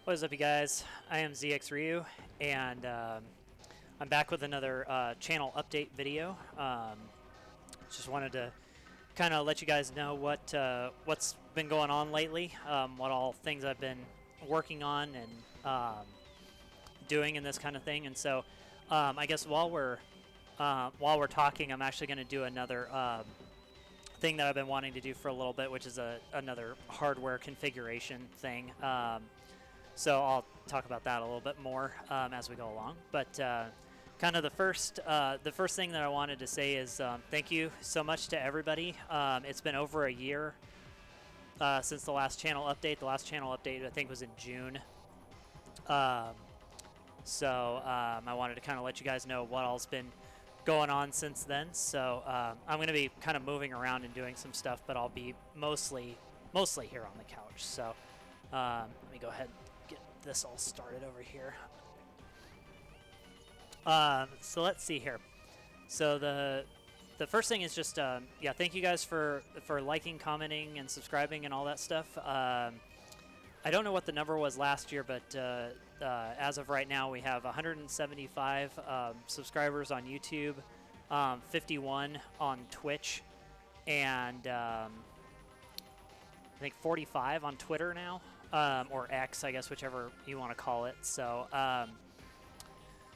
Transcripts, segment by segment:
What is up, you guys? I am ZXRyuu, and I'm back with another channel update video. Just wanted to kind of let you guys know what's been going on lately, what all things I've been working on and doing and this kind of thing. And so, I guess while we're talking, I'm actually going to do another thing that I've been wanting to do for a little bit, which is another hardware configuration thing. So I'll talk about that a little bit more as we go along. But kind of the first thing that I wanted to say is thank you so much to everybody. It's been over a year since the last channel update. The last channel update I think was in June. So I wanted to kind of let you guys know what all's been going on since then. So I'm going to be kind of moving around and doing some stuff, but I'll be mostly here on the couch. So let me go ahead. This all started over here. So let's see here. So the first thing is just yeah, thank you guys for liking, commenting, and subscribing and all that stuff. I don't know what the number was last year, but as of right now, we have 175 subscribers on YouTube, 51 on Twitch, and I think 45 on Twitter now. Or X, I guess, whichever you want to call it. So,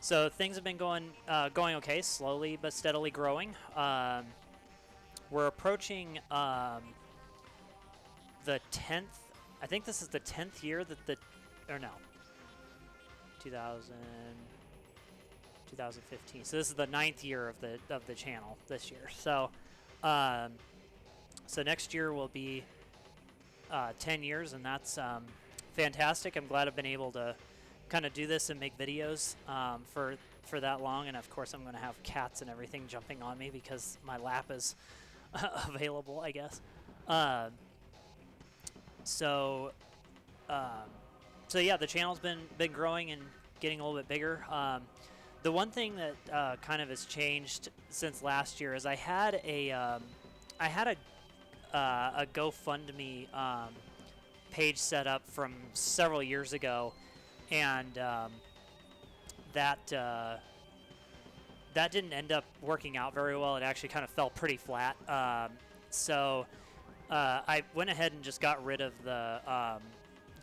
so things have been going okay, slowly but steadily growing. We're approaching the 10th. I think this is the 10th year that 2015. So this is the 9th year of the channel this year. So, so next year will be 10 years, and that's fantastic. I'm glad I've been able to kind of do this and make videos for that long, and of course I'm going to have cats and everything jumping on me because my lap is available, I guess. So yeah, the channel's been growing and getting a little bit bigger. The one thing that kind of has changed since last year is I had a GoFundMe page set up from several years ago, and that didn't end up working out very well. It actually kind of fell pretty flat. So I went ahead and just got rid of the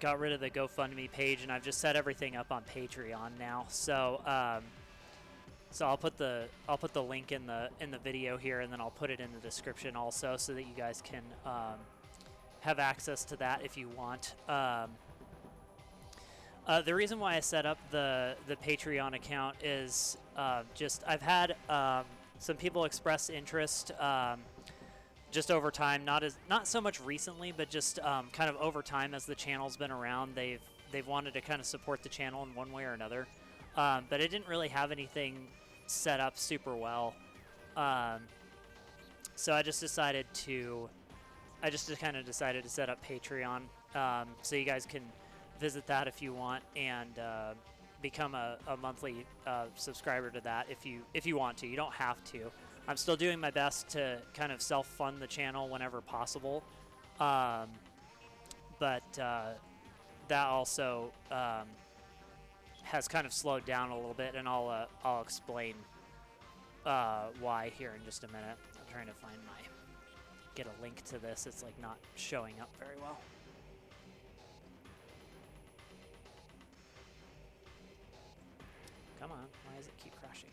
GoFundMe page, and I've just set everything up on Patreon now. So so I'll put the link in the video here, and then I'll put it in the description also, so that you guys can have access to that if you want. The reason why I set up the Patreon account is just I've had some people express interest just over time, not so much recently, but just kind of over time as the channel's been around. They've wanted to kind of support the channel in one way or another. But I didn't really have anything set up super well, so I just decided to set up Patreon, so you guys can visit that if you want, and become a monthly subscriber to that if you want to. You don't have to. I'm still doing my best to kind of self-fund the channel whenever possible, but that also has kind of slowed down a little bit, and I'll explain why here in just a minute. I'm trying to get a link to this. It's like not showing up very well. Come on, why does it keep crashing?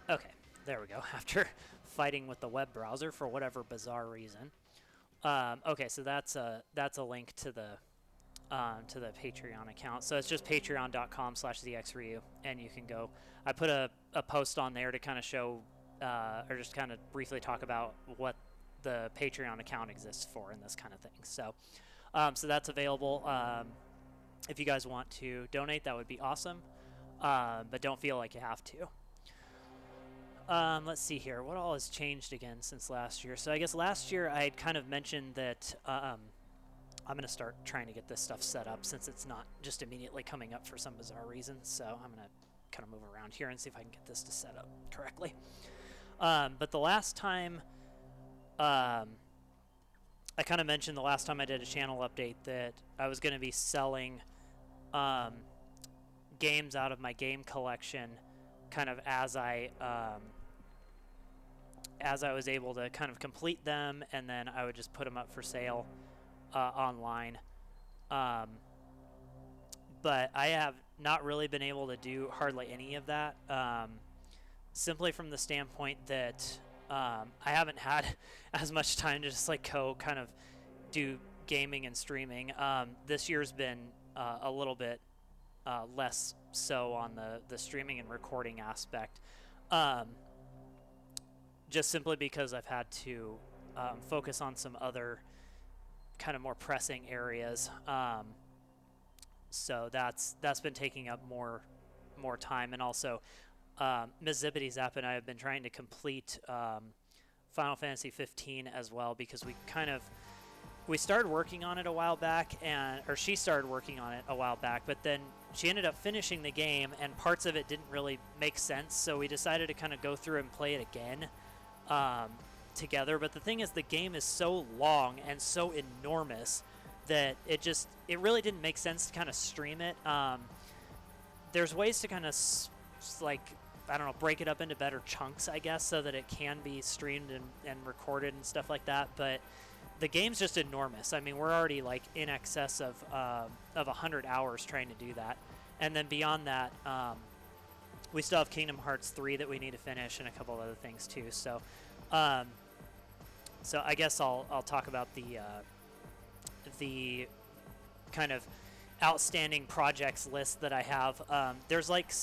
Okay, there we go. After fighting with the web browser for whatever bizarre reason. Okay, so that's a link to the Patreon account. So it's just patreon.com/ZXRyuu, and you can go. I put a post on there to kind of show, or just kind of briefly talk about what the Patreon account exists for and this kind of thing. So, so that's available. If you guys want to donate, that would be awesome, but don't feel like you have to. Let's see here. What all has changed again since last year? So I guess last year I had kind of mentioned that I'm going to start trying to get this stuff set up since it's not just immediately coming up for some bizarre reason. So I'm going to kind of move around here and see if I can get this to set up correctly. But the last time, I kind of mentioned the last time I did a channel update that I was going to be selling games out of my game collection kind of as I was able to kind of complete them, and then I would just put them up for sale online. But I have not really been able to do hardly any of that, simply from the standpoint that I haven't had as much time to just like go kind of do gaming and streaming. This year's been a little bit less so on the streaming and recording aspect, just simply because I've had to focus on some other kind of more pressing areas. So that's been taking up more time, and also Ms. Zippity Zap and I have been trying to complete Final Fantasy 15 as well, because we started working on it a while back, or she started working on it a while back, but then she ended up finishing the game and parts of it didn't really make sense, so we decided to kind of go through and play it again together. But the thing is, the game is so long and so enormous that it really didn't make sense to kind of stream it. There's ways to kind of I don't know, break it up into better chunks, I guess, so that it can be streamed and recorded and stuff like that. But the game's just enormous. I mean, we're already like in excess of 100 hours trying to do that. And then beyond that, we still have Kingdom Hearts 3 that we need to finish, and a couple of other things too. So I guess I'll talk about the kind of outstanding projects list that I have. There's like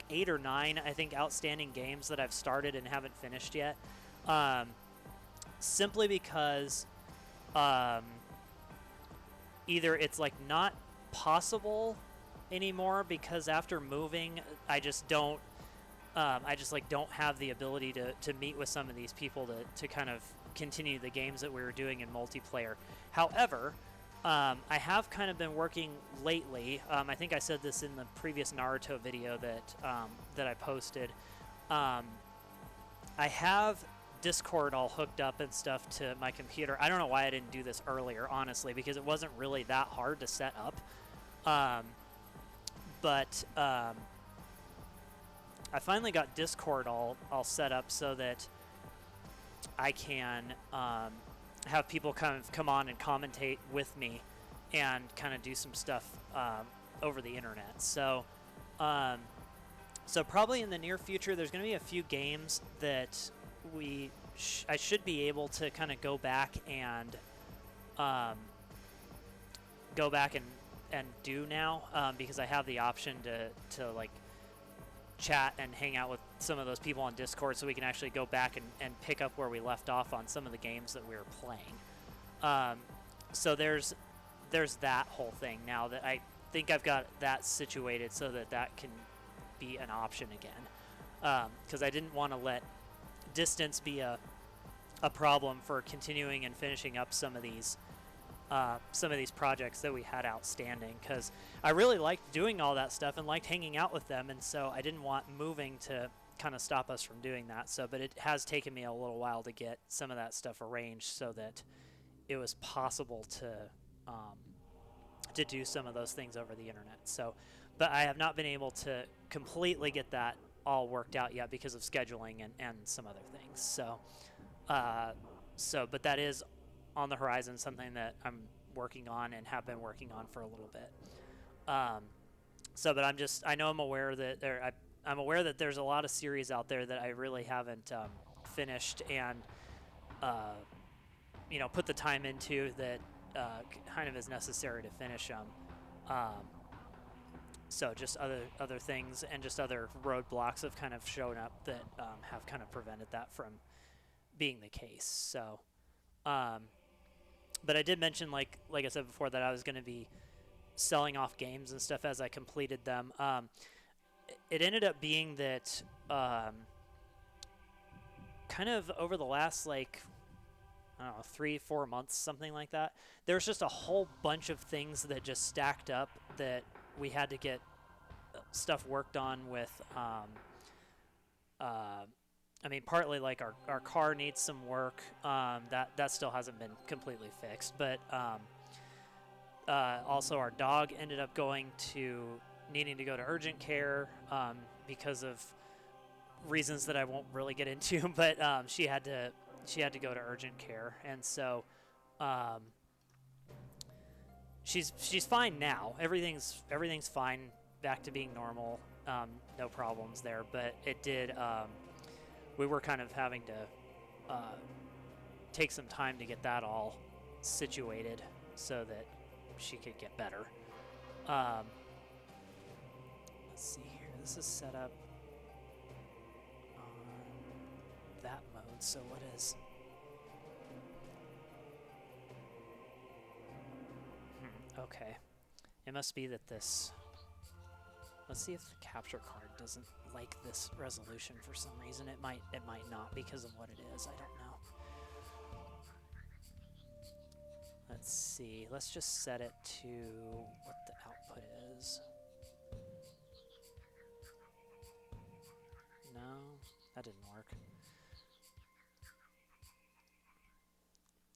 8 or 9, I think, outstanding games that I've started and haven't finished yet. Simply because either it's like not possible anymore, because after moving, I just don't have the ability to meet with some of these people to kind of continue the games that we were doing in multiplayer. However, I have kind of been working lately. I think I said this in the previous Naruto video that I posted. I have Discord all hooked up and stuff to my computer. I don't know why I didn't do this earlier, honestly, because it wasn't really that hard to set up. But I finally got Discord all set up so that I can have people kind of come on and commentate with me and kind of do some stuff over the internet. So probably in the near future, there's going to be a few games that I should be able to kind of go back and do now, because I have the option to like chat and hang out with some of those people on Discord, so we can actually go back and pick up where we left off on some of the games that we were playing. So there's that whole thing now, that I think I've got that situated so that can be an option again, because I didn't want to let distance be a problem for continuing and finishing up some of these projects that we had outstanding, because I really liked doing all that stuff and liked hanging out with them, and so I didn't want moving to kind of stop us from doing that. But it has taken me a little while to get some of that stuff arranged so that it was possible to do some of those things over the internet. But I have not been able to completely get that all worked out yet because of scheduling and some other things. But that is on the horizon, something that I'm working on and have been working on for a little bit. But I'm aware that there's a lot of series out there that I really haven't finished and put the time into that kind of is necessary to finish them. So just other things and just other roadblocks have kind of shown up that have kind of prevented that from being the case. So, but I did mention, like I said before, that I was going to be selling off games and stuff as I completed them. It ended up being that kind of over the last I don't know, 3-4 months, something like that. There's just a whole bunch of things that just stacked up that we had to get stuff worked on with. I mean, partly like our car needs some work. That still hasn't been completely fixed, but also our dog ended up needing to go to urgent care because of reasons that I won't really get into. But she had to go to urgent care, and so she's fine now. Everything's fine, back to being normal. No problems there, but it did. We were kind of having to take some time to get that all situated so that she could get better. Let's see here. This is set up on that mode. So what is? Okay. It must be that this. Let's see if the capture card doesn't like this resolution for some reason. It might not because of what it is. I don't know. Let's see. Let's just set it to what the output is. No, that didn't work.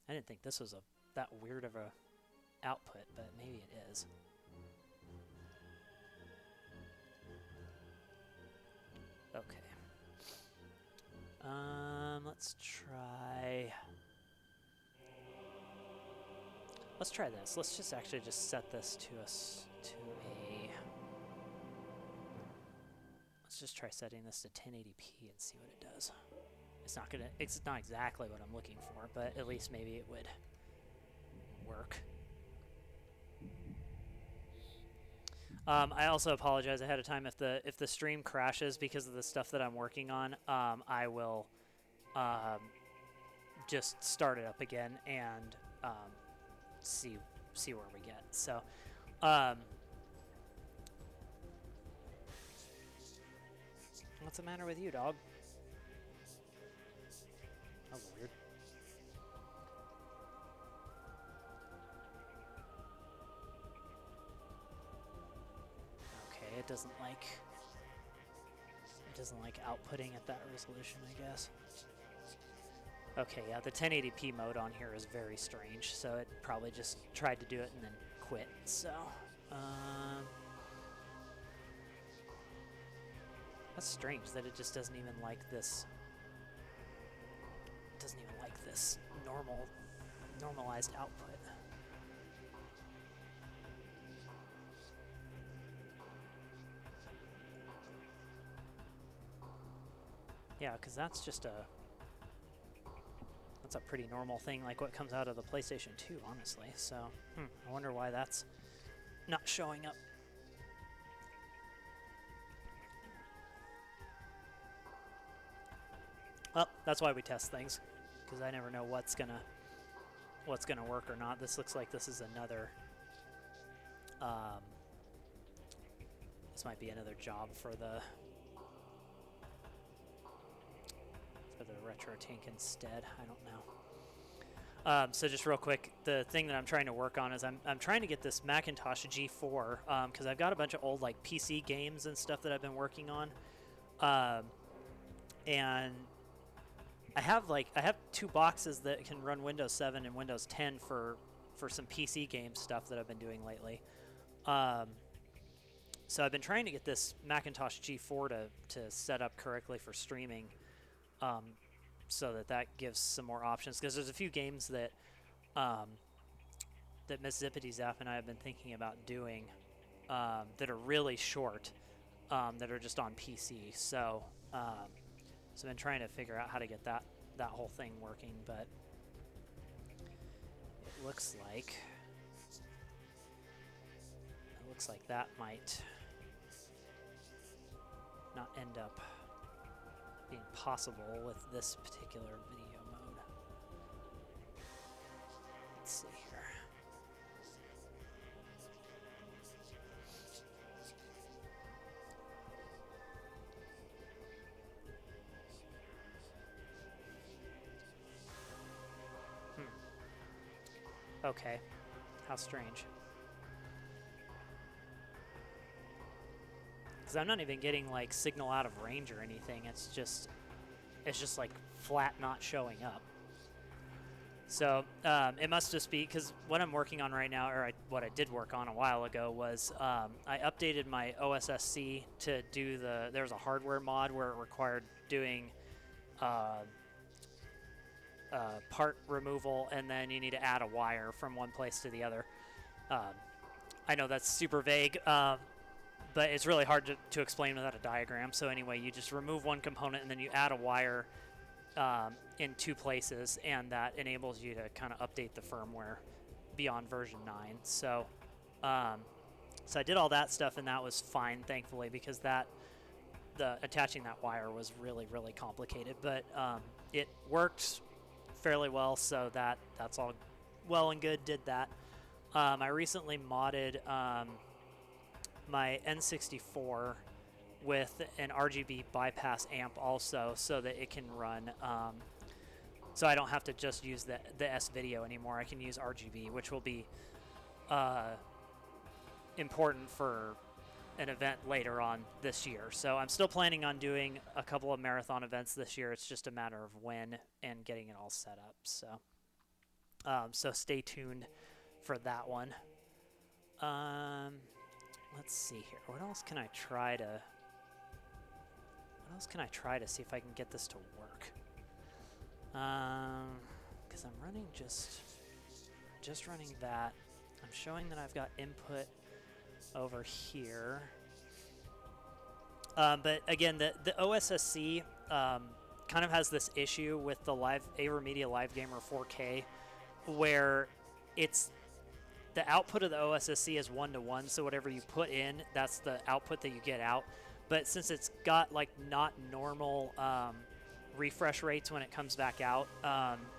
I didn't think this was that weird of a output, but maybe it is. Okay. Let's try. Let's try this. Let's just actually just set this to a. Let's just try setting this to 1080p and see what it does. It's not exactly what I'm looking for, but at least maybe it would work. I also apologize ahead of time if the stream crashes because of the stuff that I'm working on. I will just start it up again and see where we get. So what's the matter with you, dog? That was weird. Okay, it doesn't like outputting at that resolution, I guess. Okay, yeah, the 1080p mode on here is very strange, so it probably just tried to do it and then quit. So that's strange that it just doesn't even like this. Doesn't even like this normalized output. Yeah, because that's a pretty normal thing, like what comes out of the PlayStation 2, honestly. So I wonder why that's not showing up. Well, that's why we test things, because I never know what's gonna work or not. This looks like this is another. This might be another job for the retro tank instead. I don't know. So just real quick, the thing that I'm trying to work on is I'm trying to get this Macintosh G4 because I've got a bunch of old like PC games and stuff that I've been working on, and I have 2 boxes that can run Windows 7 and Windows 10 for some PC game stuff that I've been doing lately. So I've been trying to get this Macintosh G4 to set up correctly for streaming, so that gives some more options. Because there's a few games that Miss Zippity Zap and I have been thinking about doing that are really short, that are just on PC. So I've been trying to figure out how to get that whole thing working, but it looks like that might not end up being possible with this particular video mode. Let's see here. Okay. How strange. Because I'm not even getting like signal out of range or anything. It's just like flat not showing up. So it must just be because what I'm working on right now, or what I did work on a while ago, was I updated my OSSC to do there's a hardware mod where it required doing uh, part removal, and then you need to add a wire from one place to the other. Um, I know that's super vague, but it's really hard to explain without a diagram. So anyway, you just remove one component and then you add a wire in two places, and that enables you to kind of update the firmware beyond version 9. So I did all that stuff, and that was fine, thankfully, because the attaching that wire was really, really complicated. But it worked fairly well, so that's all well and good. Did that. I recently modded my N64 with an RGB bypass amp also, so that it can run. So I don't have to just use the S-Video anymore. I can use RGB, which will be important for an event later on this year. So I'm still planning on doing a couple of marathon events this year. It's just a matter of when and getting it all set up. So stay tuned for that one. Let's see here. What else can I try to see if I can get this to work? Because I'm running just running that. I'm showing that I've got input over here. But again, the OSSC kind of has this issue with the AverMedia Live Gamer 4K, where the output of the OSSC is 1-to-1, so whatever you put in, that's the output that you get out. But since it's got like not normal refresh rates when it comes back out,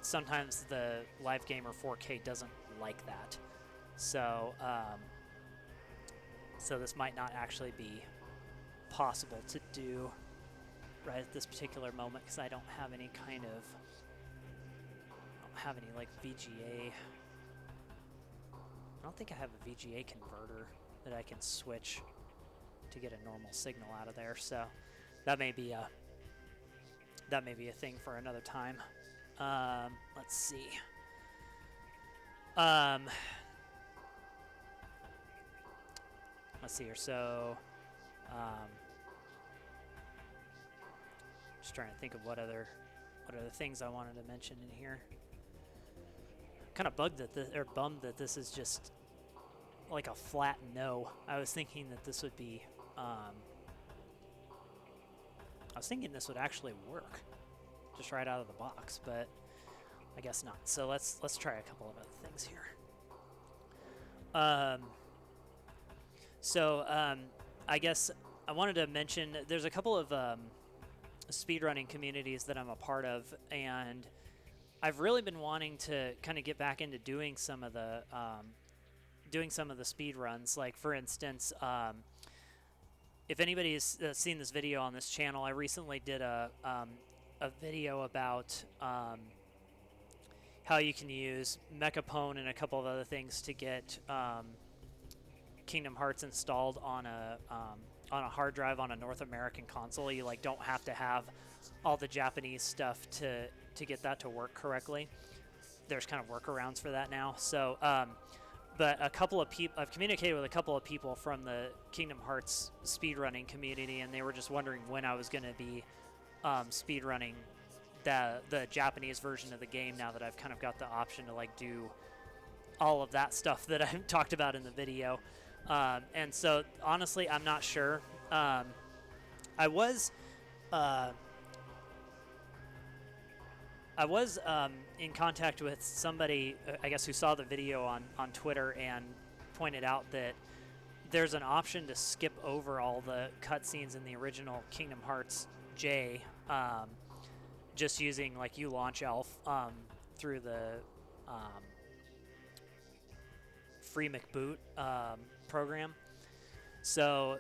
sometimes the Live Gamer 4K doesn't like that. So this might not actually be possible to do right at this particular moment, because I don't have any like VGA. I don't think I have a VGA converter that I can switch to get a normal signal out of there. So that may be a thing for another time. Let's see. Let's see here. So just trying to think of what other things I wanted to mention in here. Kind of bummed that this is just like a flat no. I was thinking that this would be I was thinking this would actually work just right out of the box, but I guess not. So let's try a couple of other things here. I guess I wanted to mention there's a couple of speedrunning communities that I'm a part of, and I've really been wanting to kind of get back into doing some of the speed runs. Like, for instance, if anybody's seen this video on this channel, I recently did a video about how you can use Mechapone and a couple of other things to get Kingdom Hearts installed on a hard drive on a North American console. You like don't have to have all the Japanese stuff to get that to work correctly. There's kind of workarounds for that now. So, but a couple of people, I've communicated with a couple of people from the Kingdom Hearts speedrunning community, and they were just wondering when I was going to be speedrunning the Japanese version of the game, now that I've kind of got the option to like do all of that stuff that I talked about in the video. And so honestly, I'm not sure. I was in contact with somebody, I guess, who saw the video on Twitter and pointed out that there's an option to skip over all the cutscenes in the original Kingdom Hearts J, just using like uLaunchElf through the free McBoot program. So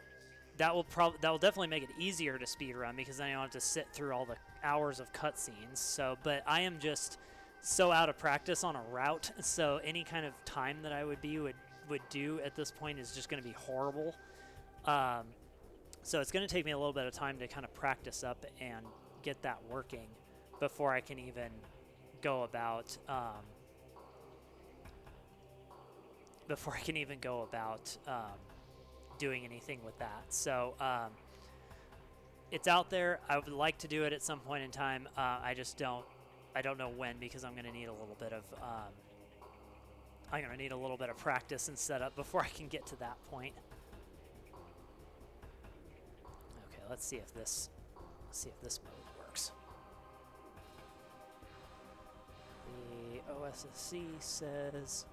that will definitely make it easier to speedrun, because then you don't have to sit through all the hours of cutscenes. So, but I am just so out of practice on a route, so any kind of time that I would do at this point is just going to be horrible. So it's going to take me a little bit of time to kind of practice up and get that working before I can even go about doing anything with that. So it's out there. I would like to do it at some point in time. I don't know when, because I'm going to need a little bit of practice and setup before I can get to that point. Okay, let's see if this mode works. The OSSC says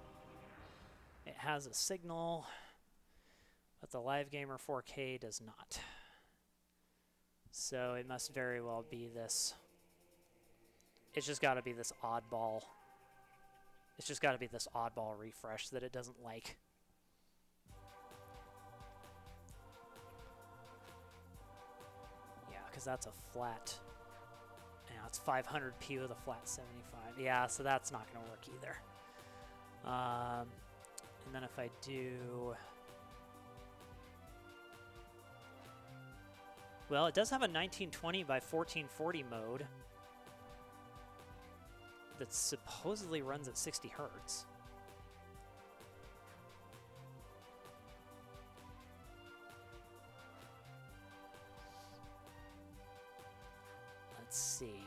it has a signal, but the Live Gamer 4K does not. So it must very well be this. It's just got to be this oddball. It's just got to be this oddball refresh that it doesn't like. Yeah, because that's a flat. Yeah, it's 500p with a flat 75. Yeah, so that's not going to work either. And then if I do... Well, it does have a 1920 by 1440 mode that supposedly runs at 60 hertz. Let's see.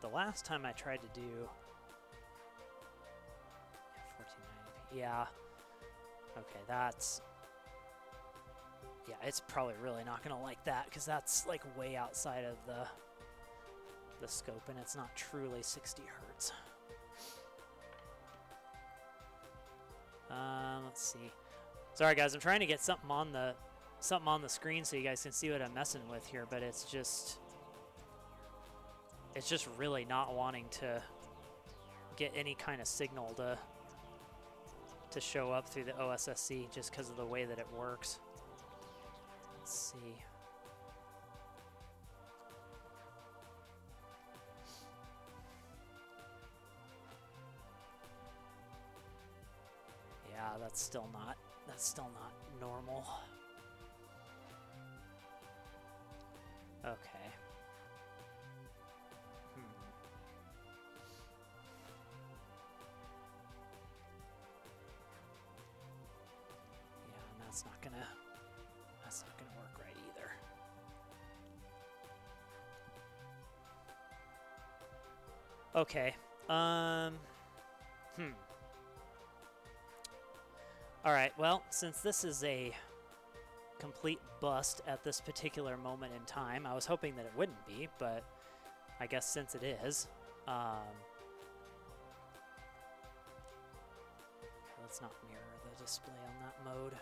The last time I tried to do 1490p, yeah. Okay, that's... Yeah, it's probably really not going to like that, because that's like way outside of the scope, and it's not truly 60 hertz. Let's see. Sorry guys, I'm trying to get something on the screen so you guys can see what I'm messing with here, but it's just really not wanting to get any kind of signal to show up through the OSSC just because of the way that it works. Let's see. Yeah, that's still not normal. Okay. Yeah, and that's not gonna work right either. Okay. All right, well, since this is a complete bust at this particular moment in time, I was hoping that it wouldn't be, but I guess since it is, let's not mirror the display on that mode.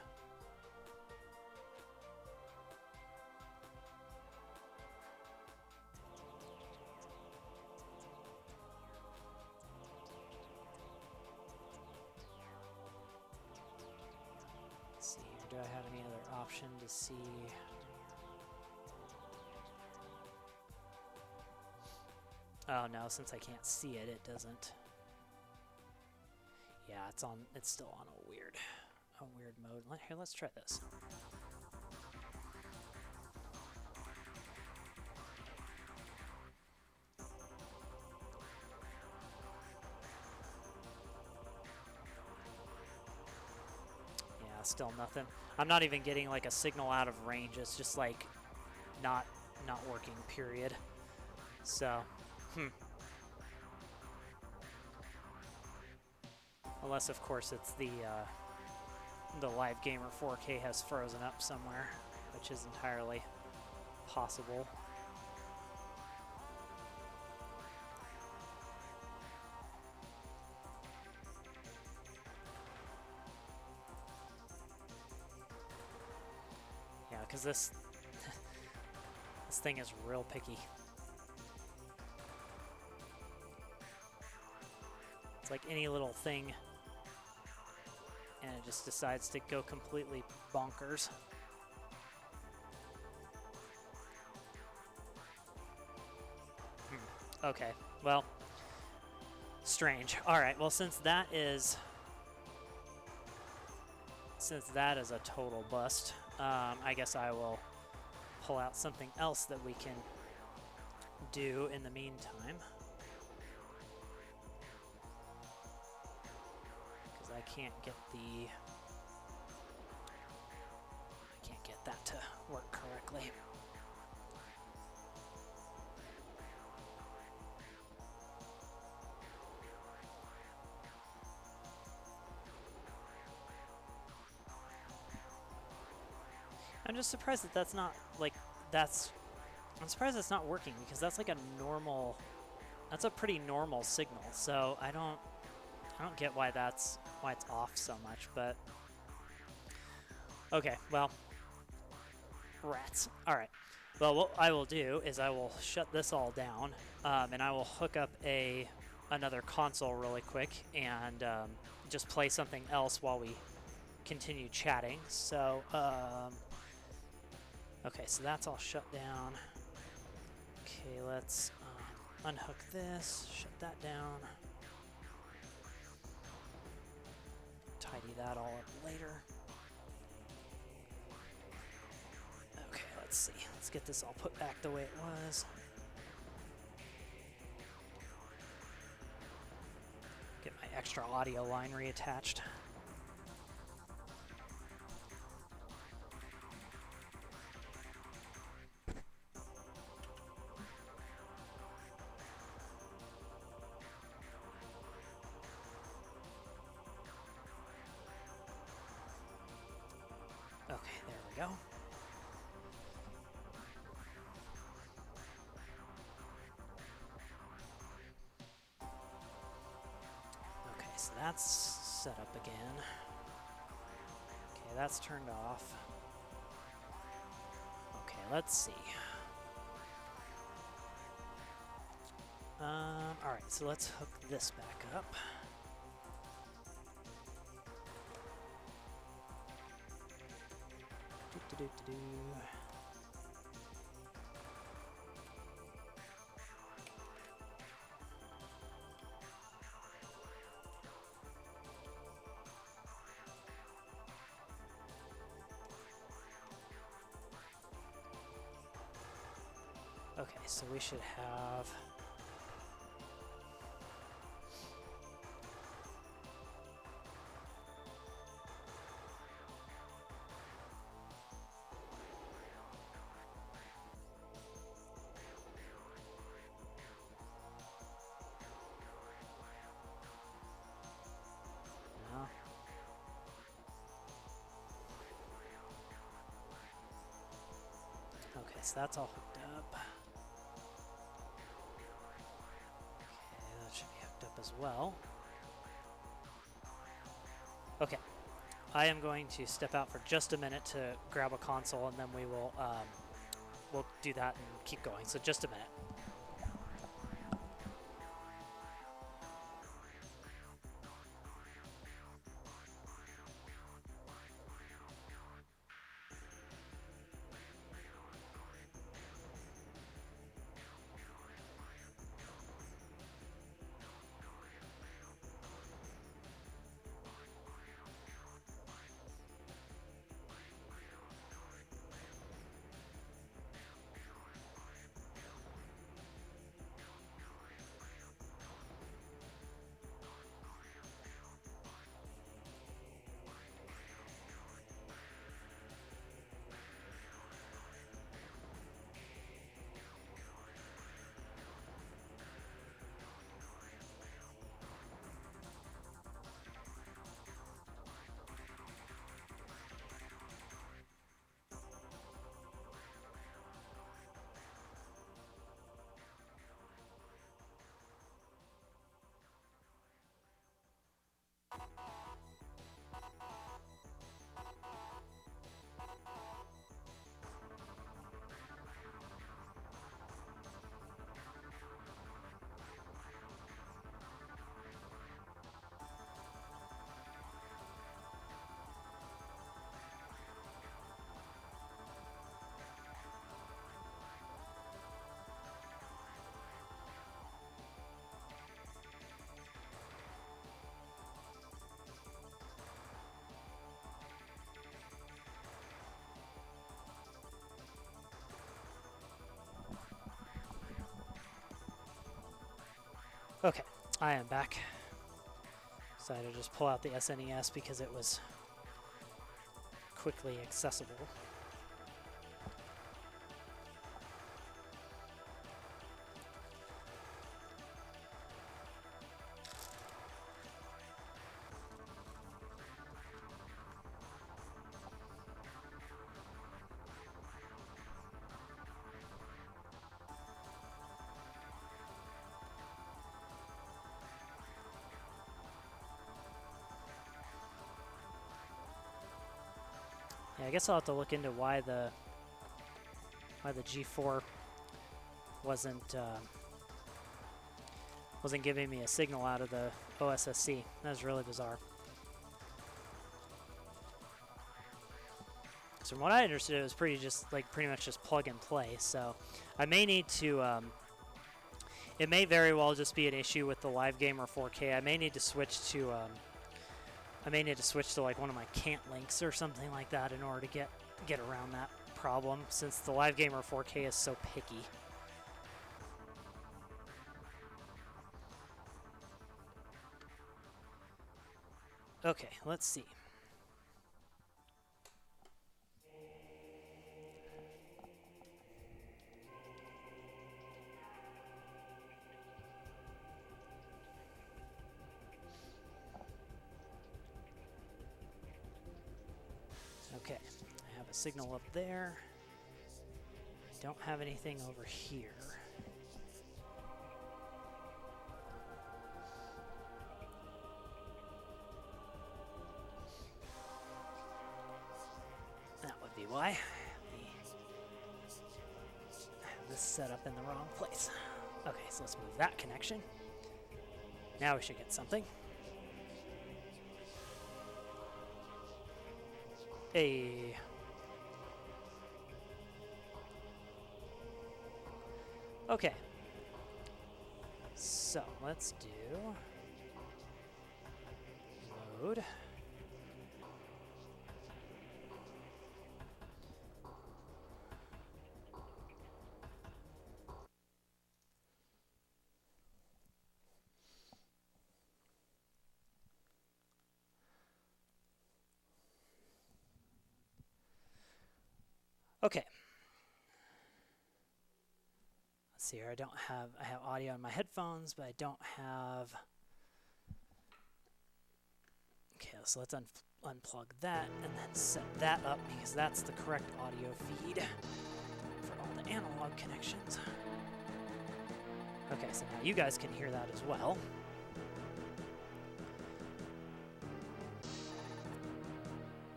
Do I have any other option to see? Oh no, since I can't see it, it doesn't. Yeah, it's still on a weird mode. Here, let's try this. Still nothing. I'm not even getting like a signal out of range. It's just like not working, period. So, unless of course it's the Live Gamer 4K has frozen up somewhere, which is entirely possible. Because this thing is real picky. It's like any little thing, and it just decides to go completely bonkers. Okay, well, strange. All right, well, since that is a total bust, I guess I will pull out something else that we can do in the meantime. Because I can't get that to work correctly. I'm just surprised that that's not, like, I'm surprised it's not working, because that's like that's a pretty normal signal, so I don't get why it's off so much, but okay, well, rats. All right, well, what I will do is I will shut this all down, and I will hook up another console really quick and just play something else while we continue chatting. So okay, so that's all shut down. Okay, let's unhook this, shut that down, tidy that all up later. Okay, let's see. Let's get this all put back the way it was. Get my extra audio line reattached. Okay, there we go. Okay, so that's set up again. Okay, that's turned off. Okay, let's see. Alright, so let's hook this back up. Do-do-do-do-do. Okay, so we should have... No. Okay, so that's all hooked up. Okay, that should be hooked up as well. Okay, I am going to step out for just a minute to grab a console, and then we'll do that and keep going. So just a minute. Okay, I am back. Decided to just pull out the SNES because it was quickly accessible. Yeah, I guess I'll have to look into why the G4 wasn't giving me a signal out of the OSSC. That was really bizarre. So from what I understood, it was pretty much just plug and play. So I may need to. It may very well just be an issue with the Live Gamer 4K. I may need to switch to. Like one of my cant links or something like that in order to get around that problem, since the Live Gamer 4K is so picky. Okay, let's see. Okay, I have a signal up there. I don't have anything over here. That would be why. I have this set up in the wrong place. Okay, so let's move that connection. Now we should get something. Hey. Okay. So let's do load. Okay. Let's see here. I have audio on my headphones, but I don't have. Okay, so let's unplug that and then set that up, because that's the correct audio feed for all the analog connections. Okay, so now you guys can hear that as well.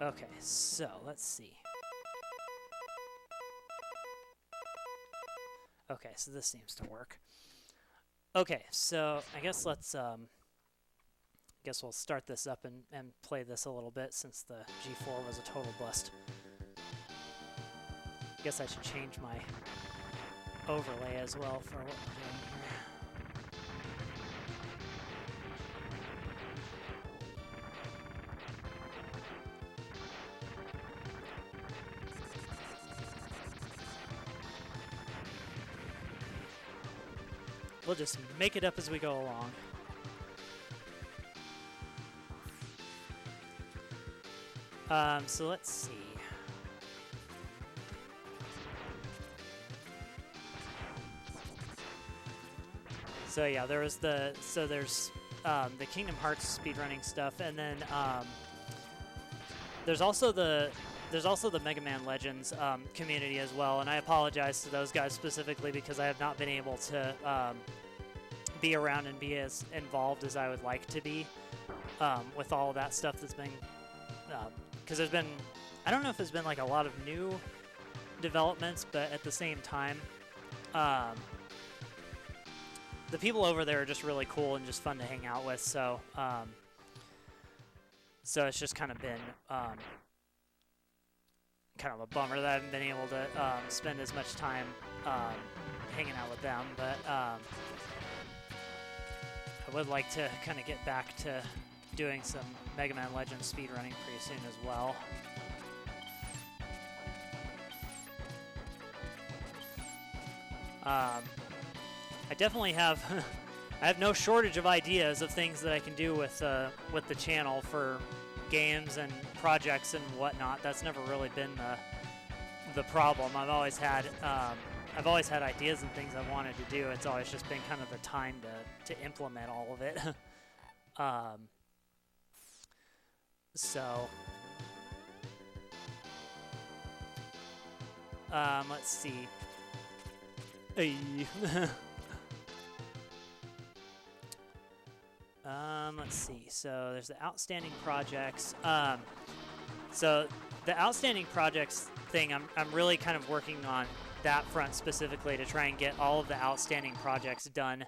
Okay, so let's see. Okay, so this seems to work. Okay, so I guess let's guess we'll start this up and play this a little bit, since the G4 was a total bust. I guess I should change my overlay as well for what we're doing here. We'll just make it up as we go along. So let's see. So yeah, there's the Kingdom Hearts speedrunning stuff, and then there's also the Mega Man Legends community as well, and I apologize to those guys specifically because I have not been able to be around and be as involved as I would like to be with all of that stuff that's been, because there's been, I don't know if there's been like a lot of new developments, but at the same time, the people over there are just really cool and just fun to hang out with, so so it's just kind of been kind of a bummer that I haven't been able to spend as much time hanging out with them, but I would like to kind of get back to doing some Mega Man Legends speedrunning pretty soon as well. I definitely have I have no shortage of ideas of things that I can do with the channel for games and projects and whatnot. That's never really been the problem. I've always had ideas and things I wanted to do. It's always just been kind of the time to implement all of it. So let's see. Let's see. So there's the outstanding projects. So the outstanding projects thing, I'm really kind of working on that front specifically to try and get all of the outstanding projects done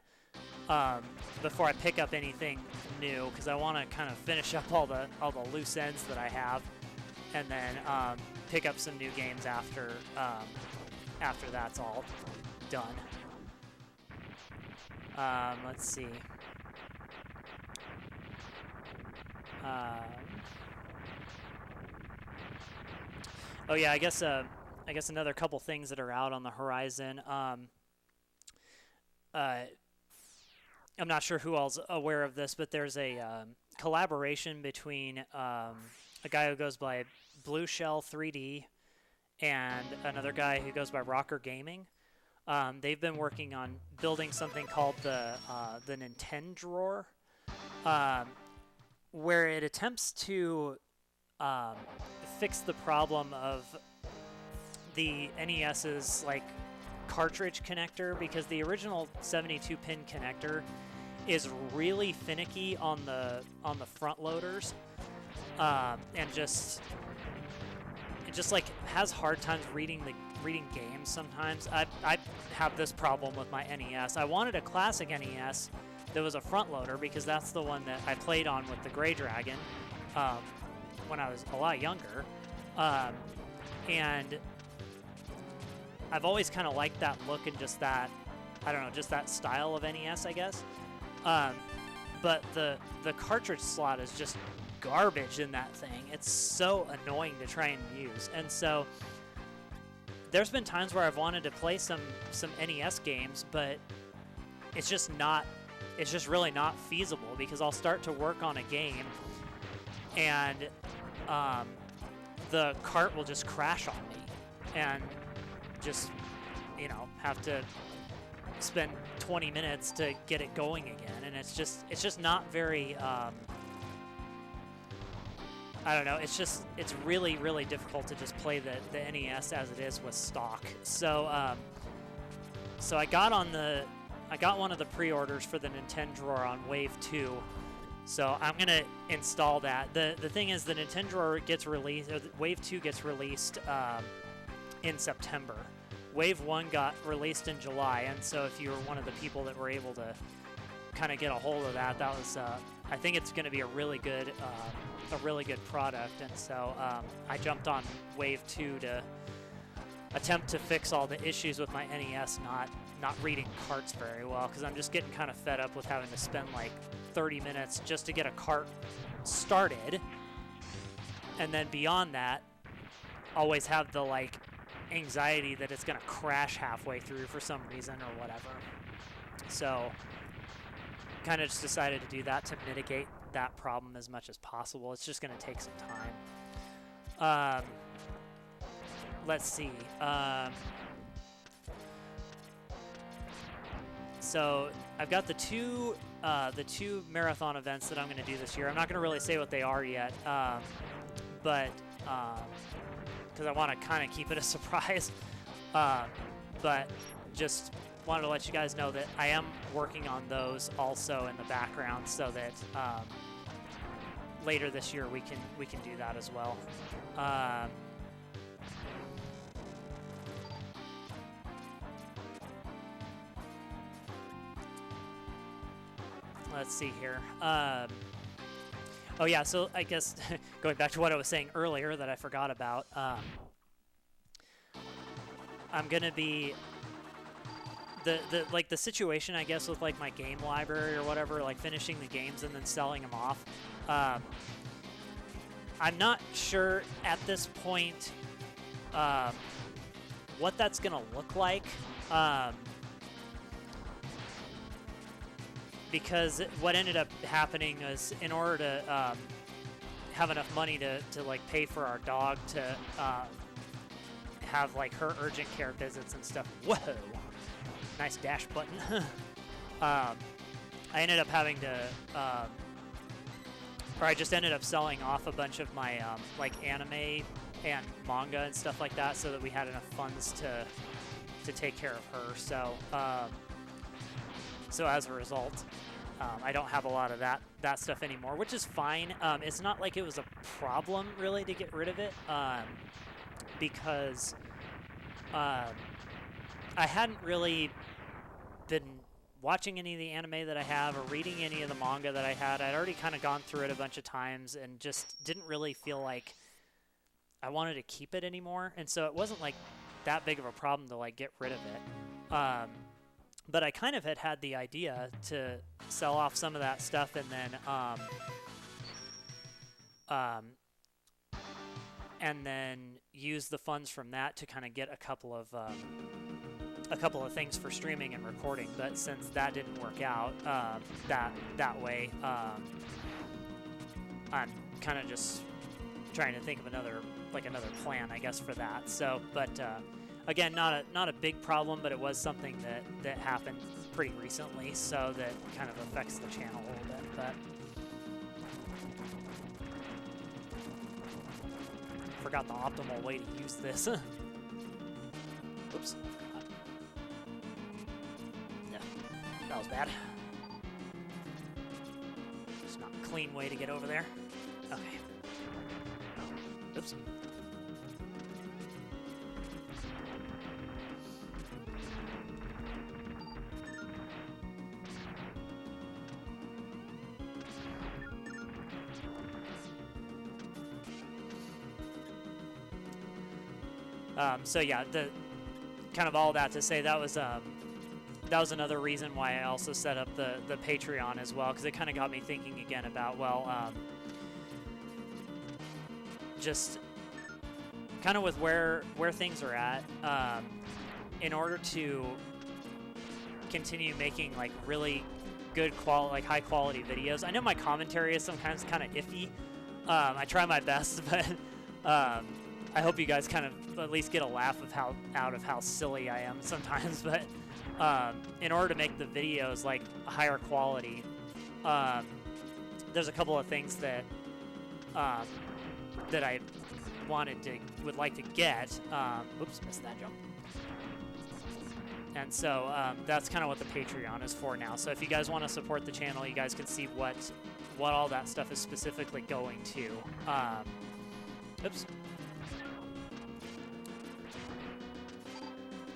before I pick up anything new, because I want to kind of finish up all the loose ends that I have, and then pick up some new games after that's all done. Let's see. Oh yeah, I guess another couple things that are out on the horizon. I'm not sure who all's aware of this, but there's a collaboration between a guy who goes by Blue Shell 3D and another guy who goes by Rocker Gaming. They've been working on building something called the Nintendo Drawer, where it attempts to fix the problem of the NES's like cartridge connector, because the original 72-pin connector is really finicky on the front loaders, and it just like has hard times reading games sometimes. I have this problem with my NES. I wanted a classic NES that was a front loader, because that's the one that I played on with the Gray Dragon when I was a lot younger, and I've always kind of liked that look and just that, I don't know, just that style of NES, I guess. But the cartridge slot is just garbage in that thing. It's so annoying to try and use. And so there's been times where I've wanted to play some NES games, but it's just really not feasible, because I'll start to work on a game and the cart will just crash on me, and just, you know, have to spend 20 minutes to get it going again, and it's just not very I don't know, it's really, really difficult to just play the NES as it is with stock. So so I got one of the pre-orders for the Nintendo Drawer on Wave 2. So I'm gonna install that. The thing is, the Nintendo Drawer gets released, or Wave 2 gets released in September. Wave 1 got released in July, and so if you were one of the people that were able to kind of get a hold of that, that was I think it's going to be a really good product. And so I jumped on Wave 2 to attempt to fix all the issues with my NES not reading carts very well, because I'm just getting kind of fed up with having to spend like 30 minutes just to get a cart started, and then beyond that always have the like anxiety that it's going to crash halfway through for some reason or whatever. So kind of just decided to do that to mitigate that problem as much as possible. It's just going to take some time. Let's see. So I've got the two marathon events that I'm going to do this year. I'm not going to really say what they are yet, but because I want to kind of keep it a surprise. But just wanted to let you guys know that I am working on those also in the background, so that later this year we can do that as well. Let's see here. Oh yeah, so I guess going back to what I was saying earlier that I forgot about, I'm gonna be the situation, I guess, with like my game library or whatever, like finishing the games and then selling them off. I'm not sure at this point what that's gonna look like, because what ended up happening is, in order to have enough money to like pay for our dog to have like her urgent care visits and stuff. Whoa, nice dash button. I ended up having to, or I just ended up selling off a bunch of my like anime and manga and stuff like that, so that we had enough funds to take care of her. So so as a result, I don't have a lot of that stuff anymore, which is fine. It's not like it was a problem really to get rid of it, because I hadn't really been watching any of the anime that I have or reading any of the manga that I had. I'd already kind of gone through it a bunch of times and just didn't really feel like I wanted to keep it anymore. And so it wasn't like that big of a problem to like get rid of it. But I kind of had the idea to sell off some of that stuff and then use the funds from that to kind of get a couple of things for streaming and recording. But since that didn't work out that way, I'm kind of just trying to think of another plan, I guess, for that. So, but again, not a big problem, but it was something that happened pretty recently, so that kind of affects the channel a little bit. But forgot the optimal way to use this. Oops. No, that was bad. Just not a clean way to get over there. Okay. Oops. So yeah, the kind of all that to say that was another reason why I also set up the Patreon as well, because it kind of got me thinking again about, well, just kind of with where things are at, in order to continue making like really good quality, like high quality videos. I know my commentary is sometimes kind of iffy. I try my best, but I hope you guys kind of at least get a laugh of how silly I am sometimes. But in order to make the videos like higher quality, there's a couple of things that that I would like to get. Oops, missed that jump. And so that's kind of what the Patreon is for now. So if you guys want to support the channel, you guys can see what all that stuff is specifically going to. Oops.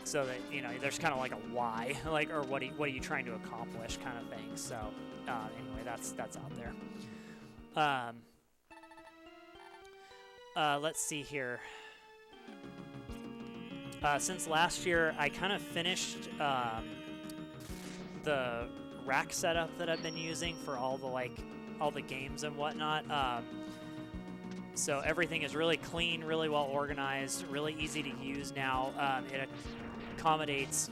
So that, you know, there's kind of like a why, like, or what are you trying to accomplish kind of thing. So anyway, that's out there. Let's see here. Since last year, I kind of finished the rack setup that I've been using for all the games and whatnot. So everything is really clean, really well organized, really easy to use now. It accommodates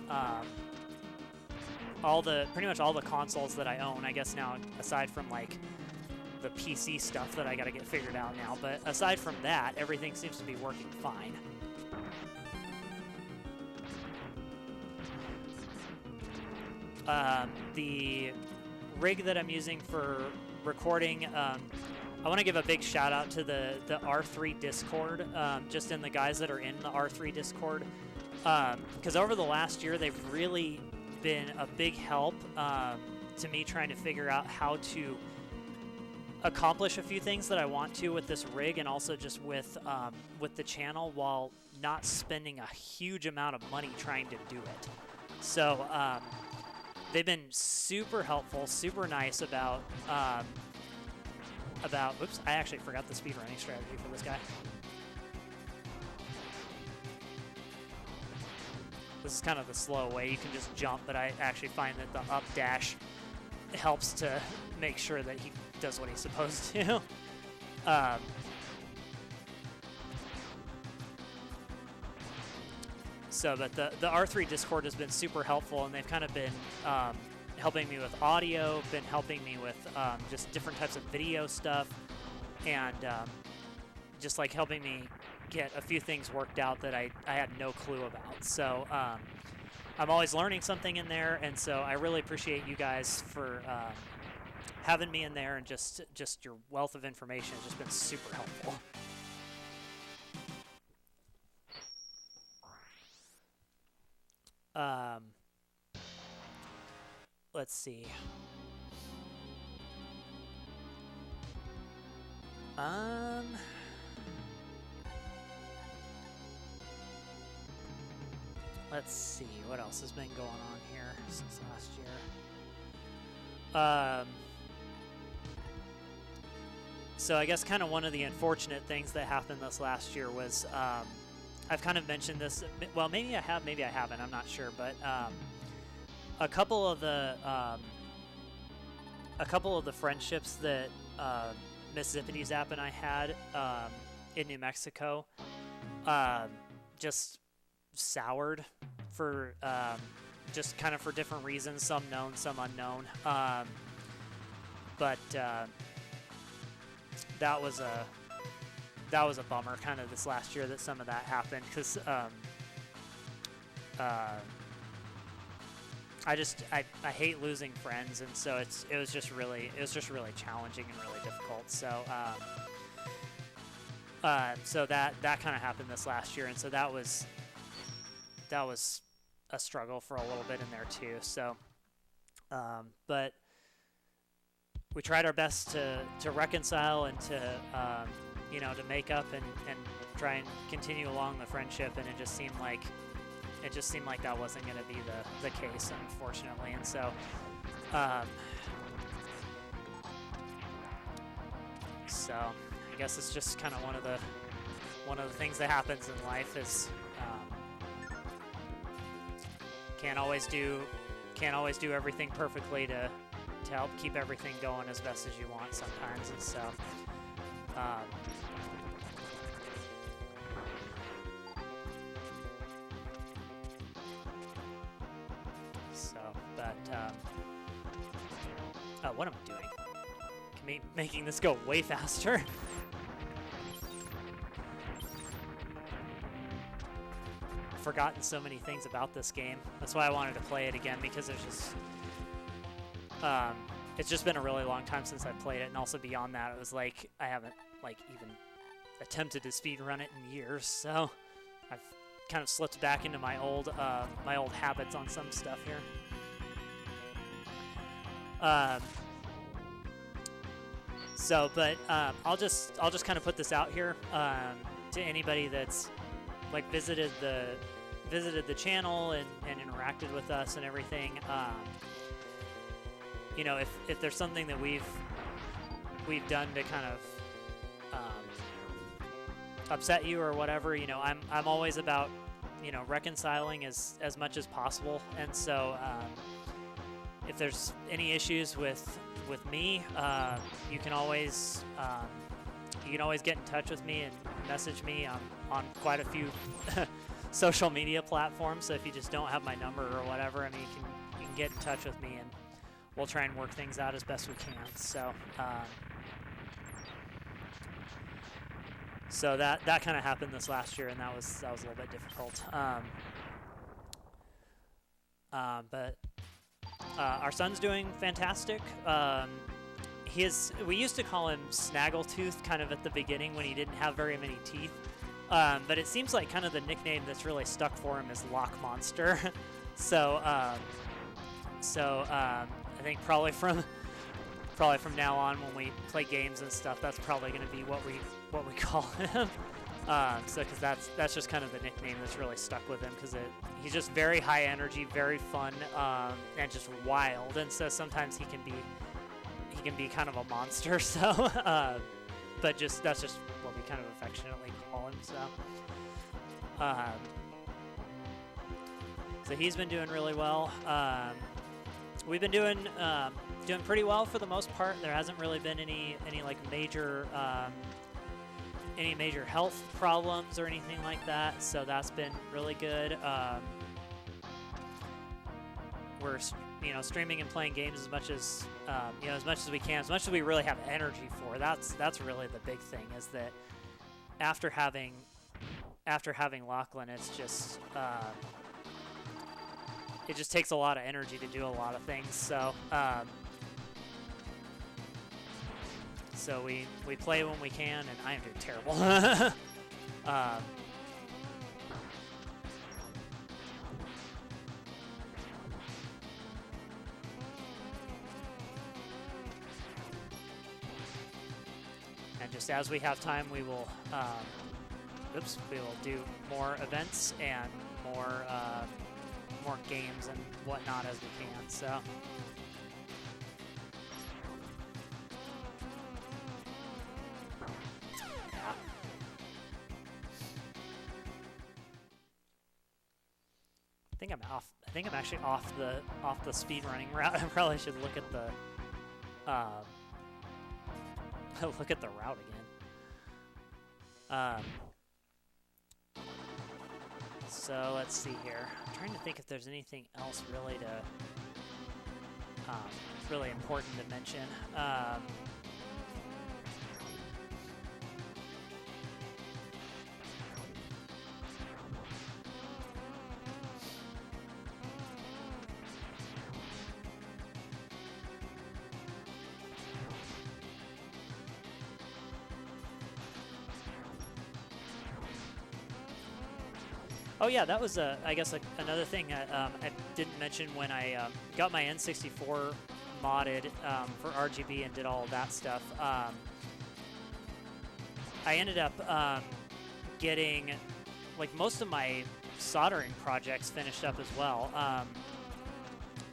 pretty much all the consoles that I own, I guess now, aside from like the PC stuff that I got to get figured out now. But aside from that, everything seems to be working fine. The rig that I'm using for recording, I want to give a big shout out to the R3 Discord, just in the guys that are in the R3 Discord, because over the last year they've really been a big help to me trying to figure out how to accomplish a few things that I want to with this rig, and also just with the channel, while not spending a huge amount of money trying to do it. So they've been super helpful, super nice about oops, I actually forgot the speedrunning strategy for this guy. This is kind of the slow way. You can just jump, but I actually find that the up dash helps to make sure that he does what he's supposed to. But the R3 Discord has been super helpful, and they've kind of been helping me with audio, been helping me with just different types of video stuff, and just like helping me get a few things worked out that I had no clue about. So I'm always learning something in there, and so I really appreciate you guys for having me in there, and just your wealth of information has just been super helpful. Let's see. Let's see, what else has been going on here since last year? So I guess kind of one of the unfortunate things that happened this last year was, I've kind of mentioned this, well, maybe I have, maybe I haven't, I'm not sure, but a couple of the friendships that Mississippi Zap and I had in New Mexico just soured for just kind of for different reasons, some known, some unknown. But that was a bummer kind of this last year that some of that happened, because I hate losing friends, and so it was just really challenging and really difficult. So so that kind of happened this last year, and so that was a struggle for a little bit in there too. So but we tried our best to reconcile and to to make up and try and continue along the friendship, and it just seemed like that wasn't going to be the case, unfortunately. And so so I guess it's just kind of one of the things that happens in life is can't always do everything perfectly to help keep everything going as best as you want sometimes. And so what am I doing? Making this go way faster. I've forgotten so many things about this game. That's why I wanted to play it again, because there's just it's just been a really long time since I played it, and also beyond that, it was like I haven't like even attempted to speedrun it in years. So I've kind of slipped back into my old habits on some stuff here. But I'll just kind of put this out here to anybody that's like visited the channel and interacted with us and everything. If there's something that we've done to kind of upset you or whatever, I'm always about reconciling as much as possible. And so if there's any issues with me, you can always get in touch with me and message me on quite a few social media platforms. So if you just don't have my number or whatever, I mean, you can get in touch with me, and we'll try and work things out as best we can. So that kind of happened this last year, and that was a little bit difficult. But our son's doing fantastic. We used to call him Snaggletooth kind of at the beginning when he didn't have very many teeth. But it seems like kind of the nickname that's really stuck for him is Lock Monster. So I think probably from now on when we play games and stuff, that's probably going to be what we call him. Because that's just kind of the nickname that's really stuck with him, because he's just very high energy, very fun, and just wild. And so sometimes he can be kind of a monster. So, but that's just what we kind of affectionately call him. So he's been doing really well. We've been doing pretty well for the most part. There hasn't really been any like major health problems or anything like that, so that's been really good. you know, streaming and playing games as much as you know, as much as we can, as much as we really have energy for. That's really the big thing, is that after having Lachlan, it's just it just takes a lot of energy to do a lot of things. So so we play when we can, and I am doing terrible. And just as we have time, we will we will do more events and more games and whatnot as we can. So. Yeah. I think I'm off. I think I'm actually off the speedrunning route. I probably should look at the look at the route again. So let's see here. I'm trying to think if there's anything else really really important to mention. Oh yeah, that was I guess another thing I didn't mention when I got my N64 modded for RGB and did all of that stuff. I ended up getting like most of my soldering projects finished up as well.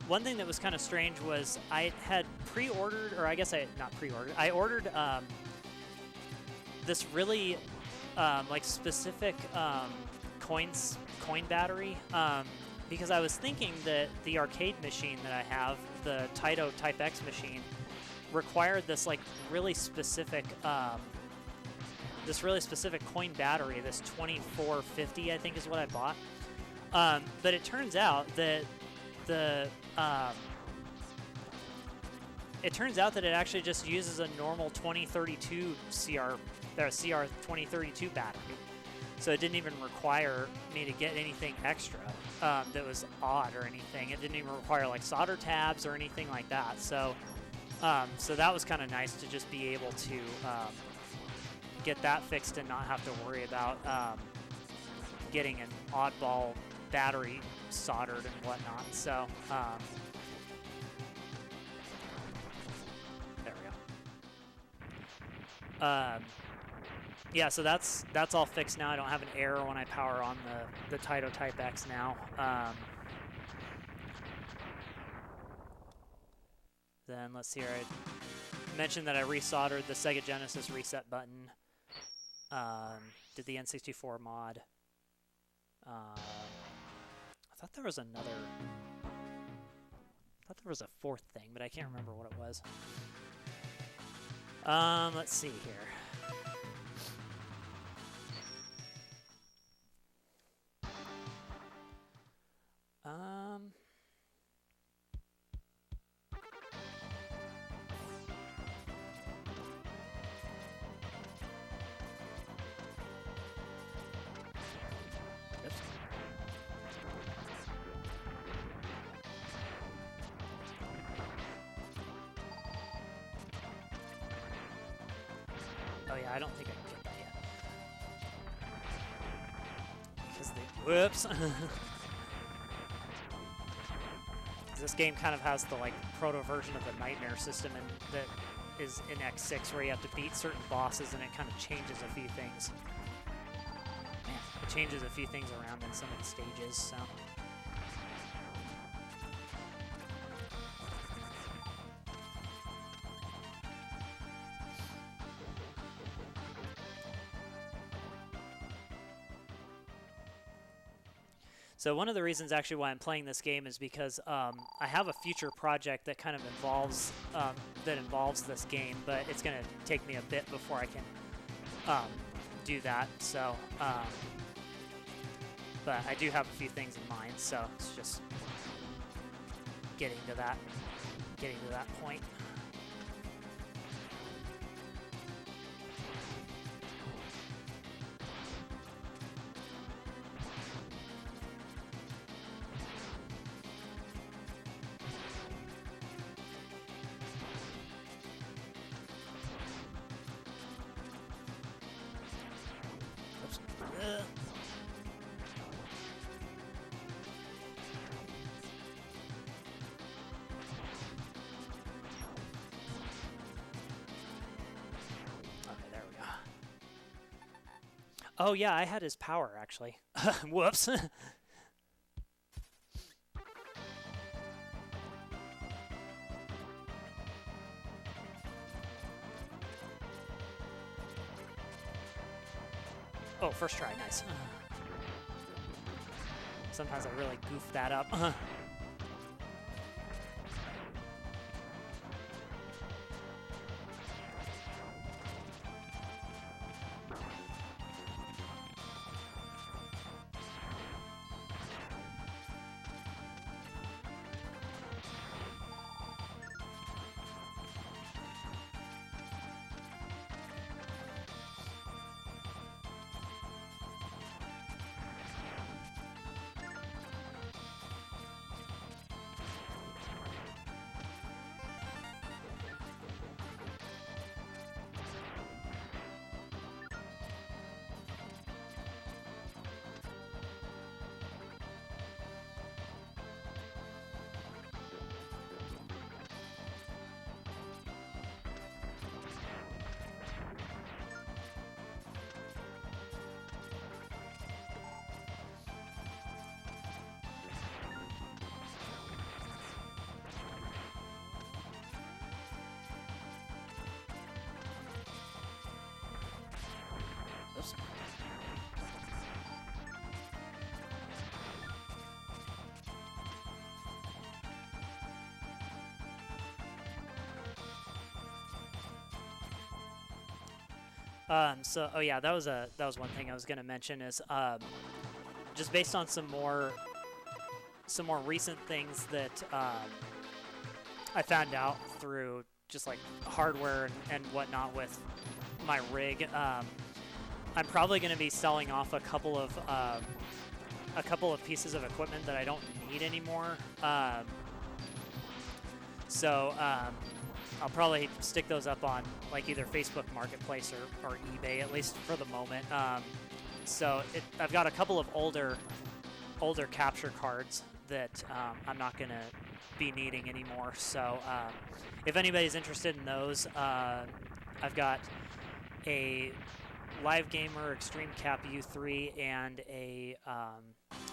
One thing that was kind of strange was I had pre-ordered, or I guess not pre-ordered. I ordered this really like specific coin battery, because I was thinking that the arcade machine that I have, the Taito Type X machine, required this like really specific coin battery, this 2450 I think is what I bought. But it turns out that it actually just uses a normal 2032 CR 2032 battery. So it didn't even require me to get anything extra that was odd or anything. It didn't even require like solder tabs or anything like that. So so that was kind of nice to just be able to get that fixed and not have to worry about getting an oddball battery soldered and whatnot. So there we go. Yeah, so that's all fixed now. I don't have an error when I power on the Taito Type X now. Then let's see here. I mentioned that I resoldered the Sega Genesis reset button. Did the N64 mod. I thought there was another. I thought there was a fourth thing, but I can't remember what it was. Let's see here. Oops. Oh yeah, I don't think I can get that yet. Because whoops. This game kind of has the like proto version of the Nightmare system, and that is in X6, where you have to beat certain bosses, and it kind of changes a few things. Man, it changes a few things around in some of the stages. So. So one of the reasons actually why I'm playing this game is because I have a future project that kind of involves this game, but it's going to take me a bit before I can do that. So, but I do have a few things in mind. So it's just getting to that point. Oops. Okay, there we go. Oh yeah, I had his power actually. Whoops. Oh, first try, nice. Sometimes I really goof that up. Oops. So, oh yeah, that was one thing I was going to mention is just based on some more recent things that I found out through just like hardware and whatnot with my rig. I'm probably going to be selling off a couple of pieces of equipment that I don't need anymore. So I'll probably stick those up on like either Facebook Marketplace or eBay, at least for the moment. So I've got a couple of older capture cards that I'm not going to be needing anymore. So if anybody's interested in those, I've got a Live Gamer Extreme Cap U3 and a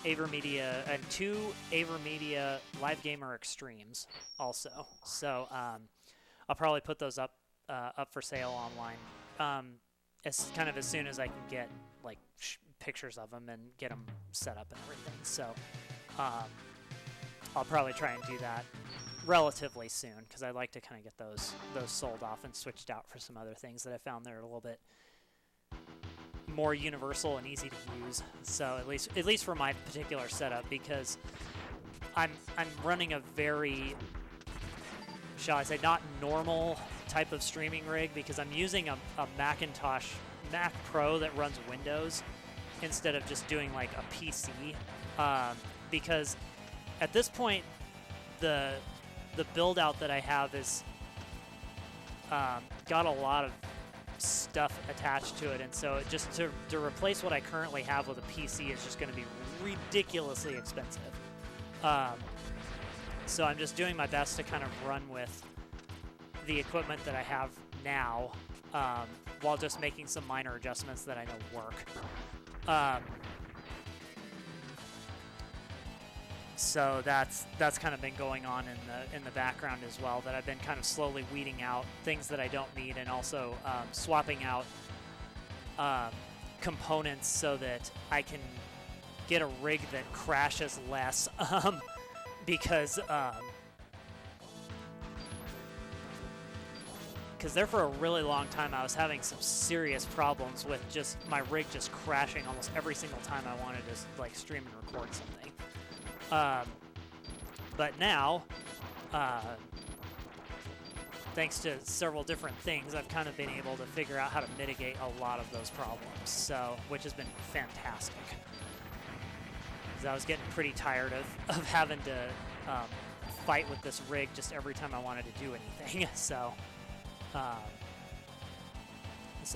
AverMedia and two AverMedia Live Gamer Extremes also. So I'll probably put those up for sale online as soon as I can get like pictures of them and get them set up and everything. So I'll probably try and do that relatively soon because I'd like to kind of get those sold off and switched out for some other things that I found that are a little bit more universal and easy to use. So at least for my particular setup, because I'm running a very, shall I say, not normal type of streaming rig, because I'm using a Macintosh Mac Pro that runs Windows instead of just doing like a PC, because at this point the build out that I have is got a lot of stuff attached to it, and so just to replace what I currently have with a PC is just going to be ridiculously expensive. So I'm just doing my best to kind of run with the equipment that I have now, while just making some minor adjustments that I know work. So that's kind of been going on in the background as well, that I've been kind of slowly weeding out things that I don't need, and also swapping out components so that I can get a rig that crashes less, because there for a really long time I was having some serious problems with just my rig just crashing almost every single time I wanted to like stream and record something. But now thanks to several different things, I've kind of been able to figure out how to mitigate a lot of those problems, so which has been fantastic. Because I was getting pretty tired of having to fight with this rig just every time I wanted to do anything. So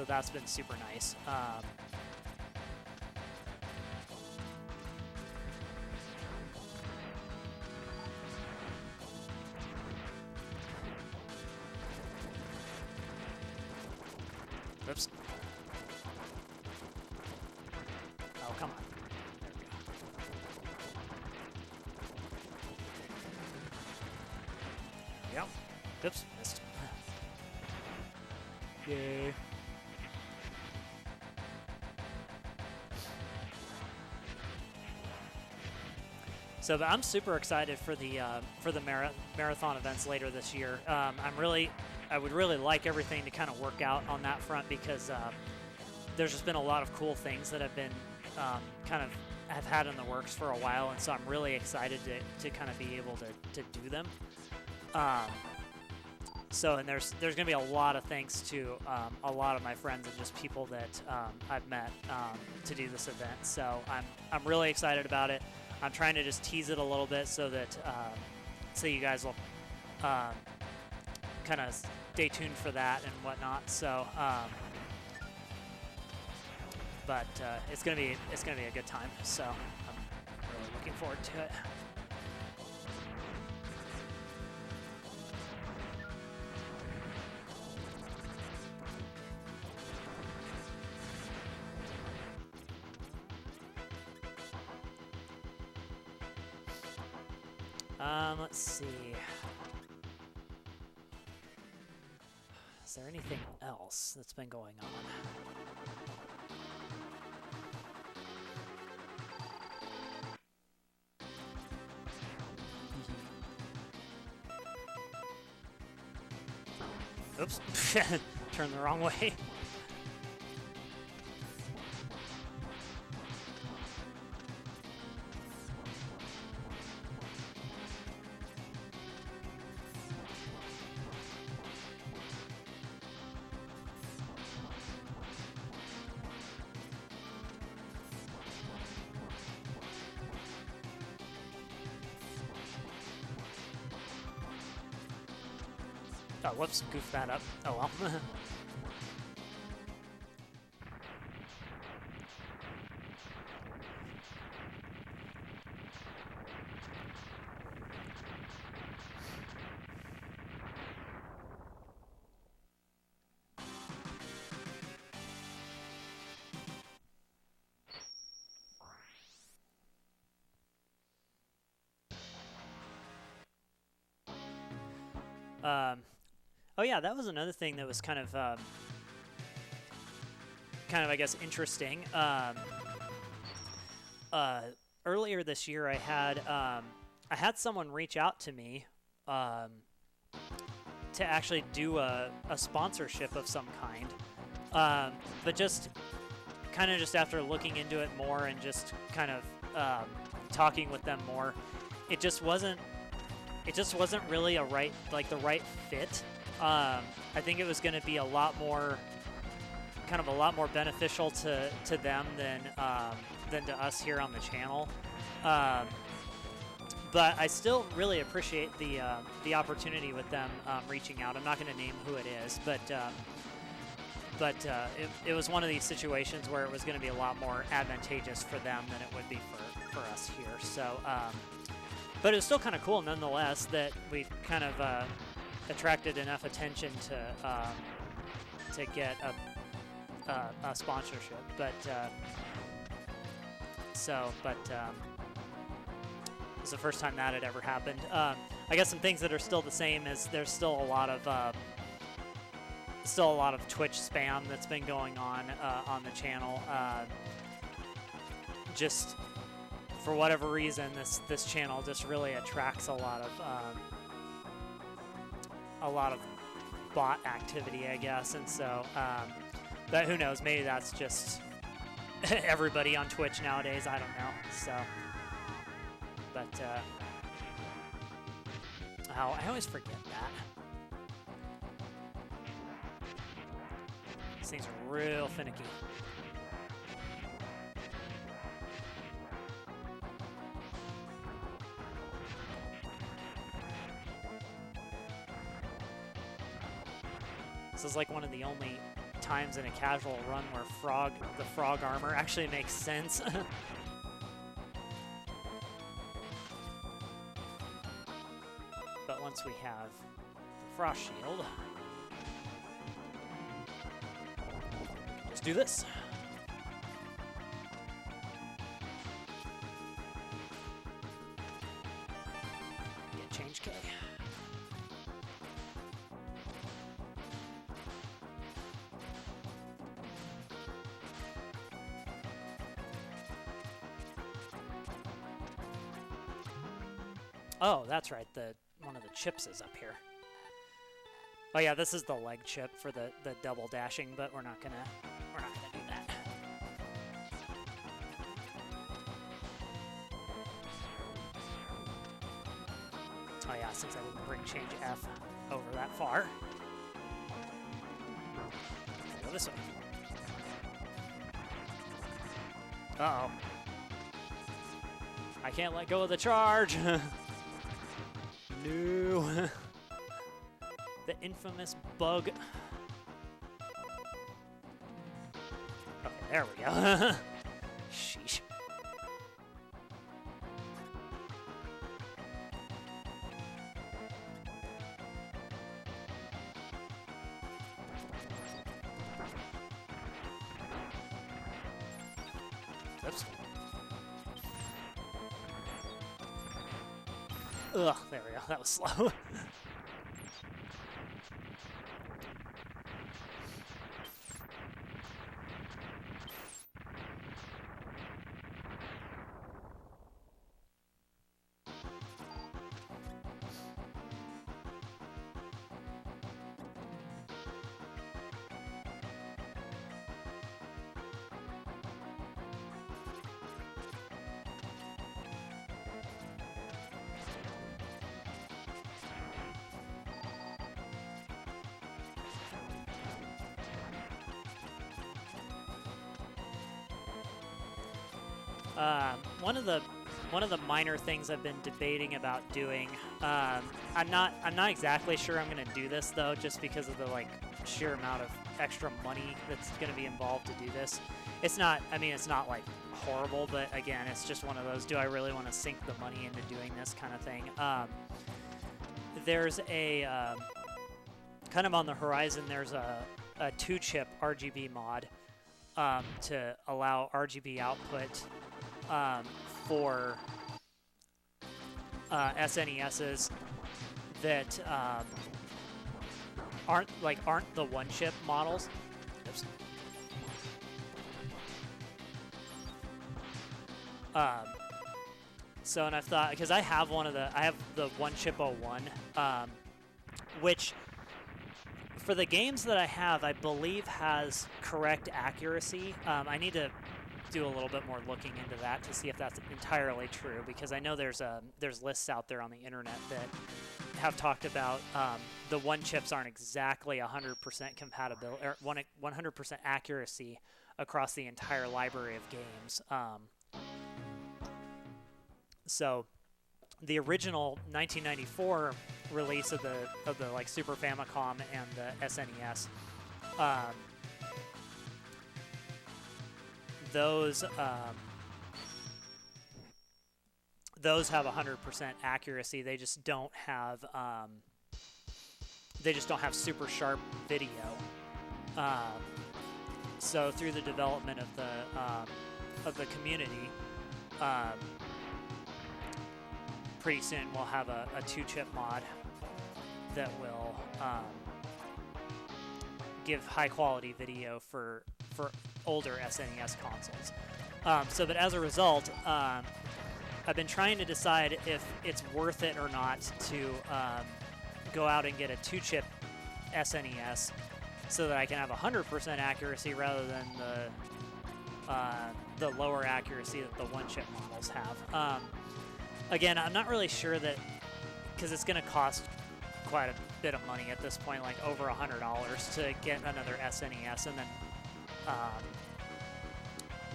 that's been super nice. Oops. Oh, come on. There we go. Oops, missed. Yay. So I'm super excited for the marathon events later this year. I would really like everything to kind of work out on that front, because there's just been a lot of cool things that have been kind of have had in the works for a while, and so I'm really excited to kind of be able to do them. And there's going to be a lot of thanks to a lot of my friends and just people that I've met to do this event. So I'm really excited about it. I'm trying to just tease it a little bit so that so you guys will kind of stay tuned for that and whatnot. So, but it's gonna be a good time. So I'm really looking forward to it. Let's see. Is there anything else that's been going on? Oops. Turned the wrong way. Oh, whoops, goofed that up. Oh well. Oh yeah, that was another thing that was kind of I guess interesting. Earlier this year, I had someone reach out to me to actually do a sponsorship of some kind, but just after looking into it more and just kind of talking with them more, it just wasn't really the right fit. I think it was going to be a lot more beneficial to them than to us here on the channel. But I still really appreciate the opportunity with them reaching out. I'm not going to name who it is, but it was one of these situations where it was going to be a lot more advantageous for them than it would be for us here. So, but it was still kind of cool nonetheless that we kind of attracted enough attention to get a sponsorship. But it's the first time that had ever happened. I guess some things that are still the same is there's still a lot of Twitch spam that's been going on the channel. Just for whatever reason, this channel just really attracts a lot of bot activity, I guess, and so but who knows? Maybe that's just everybody on Twitch nowadays. I don't know. So, but Ow, I always forget that. These things are real finicky. This is like one of the only times in a casual run where the frog armor actually makes sense. But once we have the frost shield, just do this. Get change K. Oh, that's right. One of the chips is up here. Oh yeah, this is the leg chip for the double dashing, but we're not gonna do that. Oh yeah, since I didn't bring change F over that far. Go this way. Uh-oh. I can't let go of the charge. No. The infamous bug. Okay, there we go. Sheesh. Oops. Ugh, there we go. That was slow. One of the minor things I've been debating about doing. I'm not exactly sure I'm going to do this though, just because of the sheer amount of extra money that's going to be involved to do this. It's not. I mean, it's not like horrible, but again, it's just one of those. Do I really want to sink the money into doing this kind of thing? There's a kind of on the horizon. There's a 2-chip RGB mod to allow RGB output for SNESs that aren't the 1-chip models. Oops. So, and I've thought, because I have the 1-chip 01, which for the games that I have, I believe has correct accuracy. I need to do a little bit more looking into that to see if that's entirely true, because I know there's lists out there on the internet that have talked about the 1-chips aren't exactly 100% compatibility or 100% accuracy across the entire library of games. So the original 1994 release of the Super Famicom and the SNES, those have 100% accuracy. They just don't have super sharp video. So through the development of the community, pretty soon we'll have a 2-chip mod that will give high quality video for older SNES consoles. But as a result, I've been trying to decide if it's worth it or not to go out and get a 2-chip SNES so that I can have 100% accuracy rather than the lower accuracy that the 1-chip models have. Again, I'm not really sure that because it's going to cost quite a bit of money at this point, like over $100 to get another SNES, and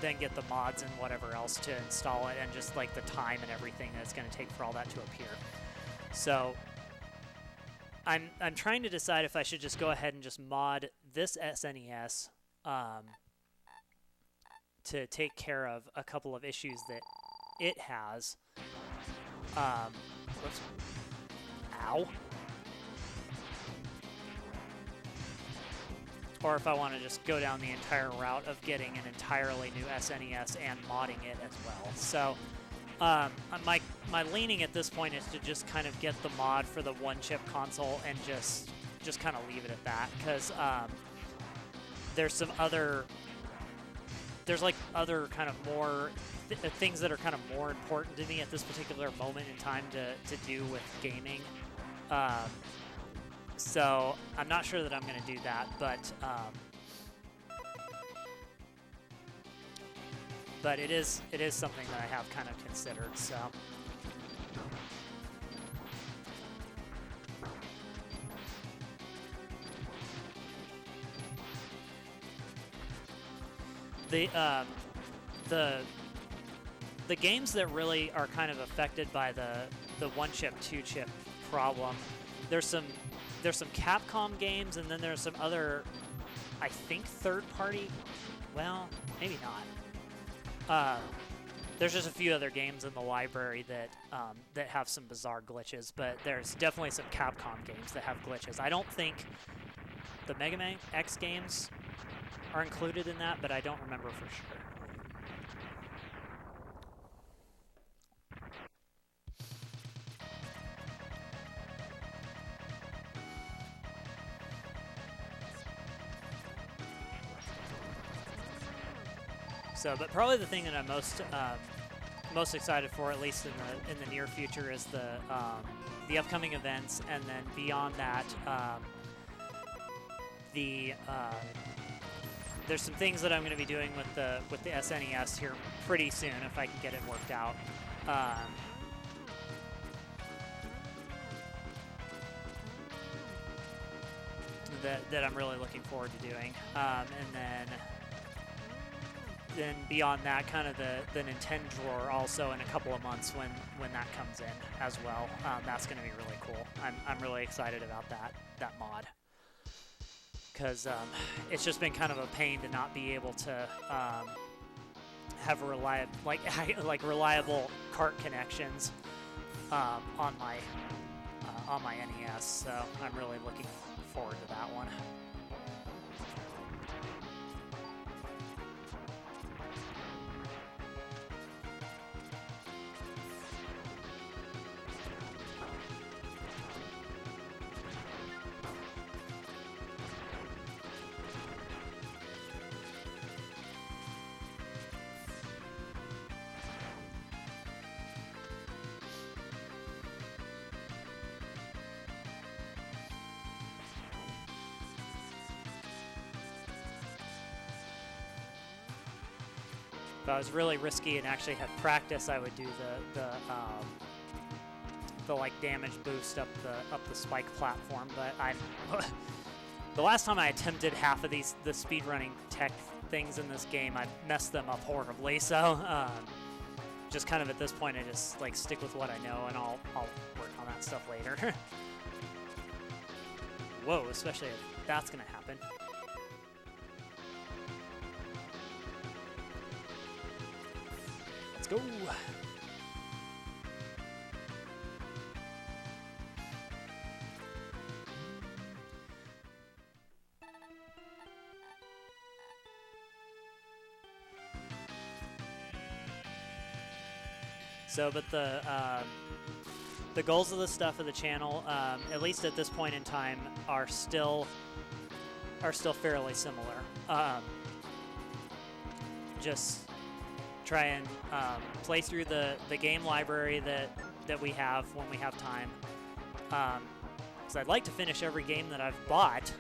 then get the mods and whatever else to install it, and just like the time and everything that it's going to take for all that to appear. So I'm trying to decide if I should just go ahead and just mod this SNES to take care of a couple of issues that it has. Whoops. Ow. Or if I want to just go down the entire route of getting an entirely new SNES and modding it as well. So my leaning at this point is to just kind of get the mod for the one-chip console and just kind of leave it at that, because there's some other kind of more things that are kind of more important to me at this particular moment in time to do with gaming. So I'm not sure that I'm going to do that, but it is something that I have kind of considered. So the games that really are kind of affected by the one-chip, two-chip problem, there's some Capcom games, and then there's some other, I think, third-party. Well, maybe not. There's just a few other games in the library that have some bizarre glitches, but there's definitely some Capcom games that have glitches. I don't think the Mega Man X games are included in that, but I don't remember for sure. So, but probably the thing that I'm most excited for, at least in the near future, is the upcoming events, and then beyond that, there's some things that I'm going to be doing with the SNES here pretty soon if I can get it worked out. That I'm really looking forward to doing, and then beyond that, kind of the Nintendo drawer also in a couple of months when that comes in as well. That's going to be really cool. I'm really excited about that mod, because it's just been kind of a pain to not be able to have reliable cart connections on my NES. So I'm really looking forward to that one. If I was really risky and actually had practice, I would do the like damage boost up the spike platform. But the last time I attempted half of the speedrunning tech things in this game, I messed them up horribly. So just kind of at this point, I just like stick with what I know, and I'll work on that stuff later. Whoa, especially if that's gonna happen. Go. So, but the goals of the stuff of the channel, at least at this point in time, are still fairly similar. Just try and play through the game library that we have when we have time. Because I'd like to finish every game that I've bought.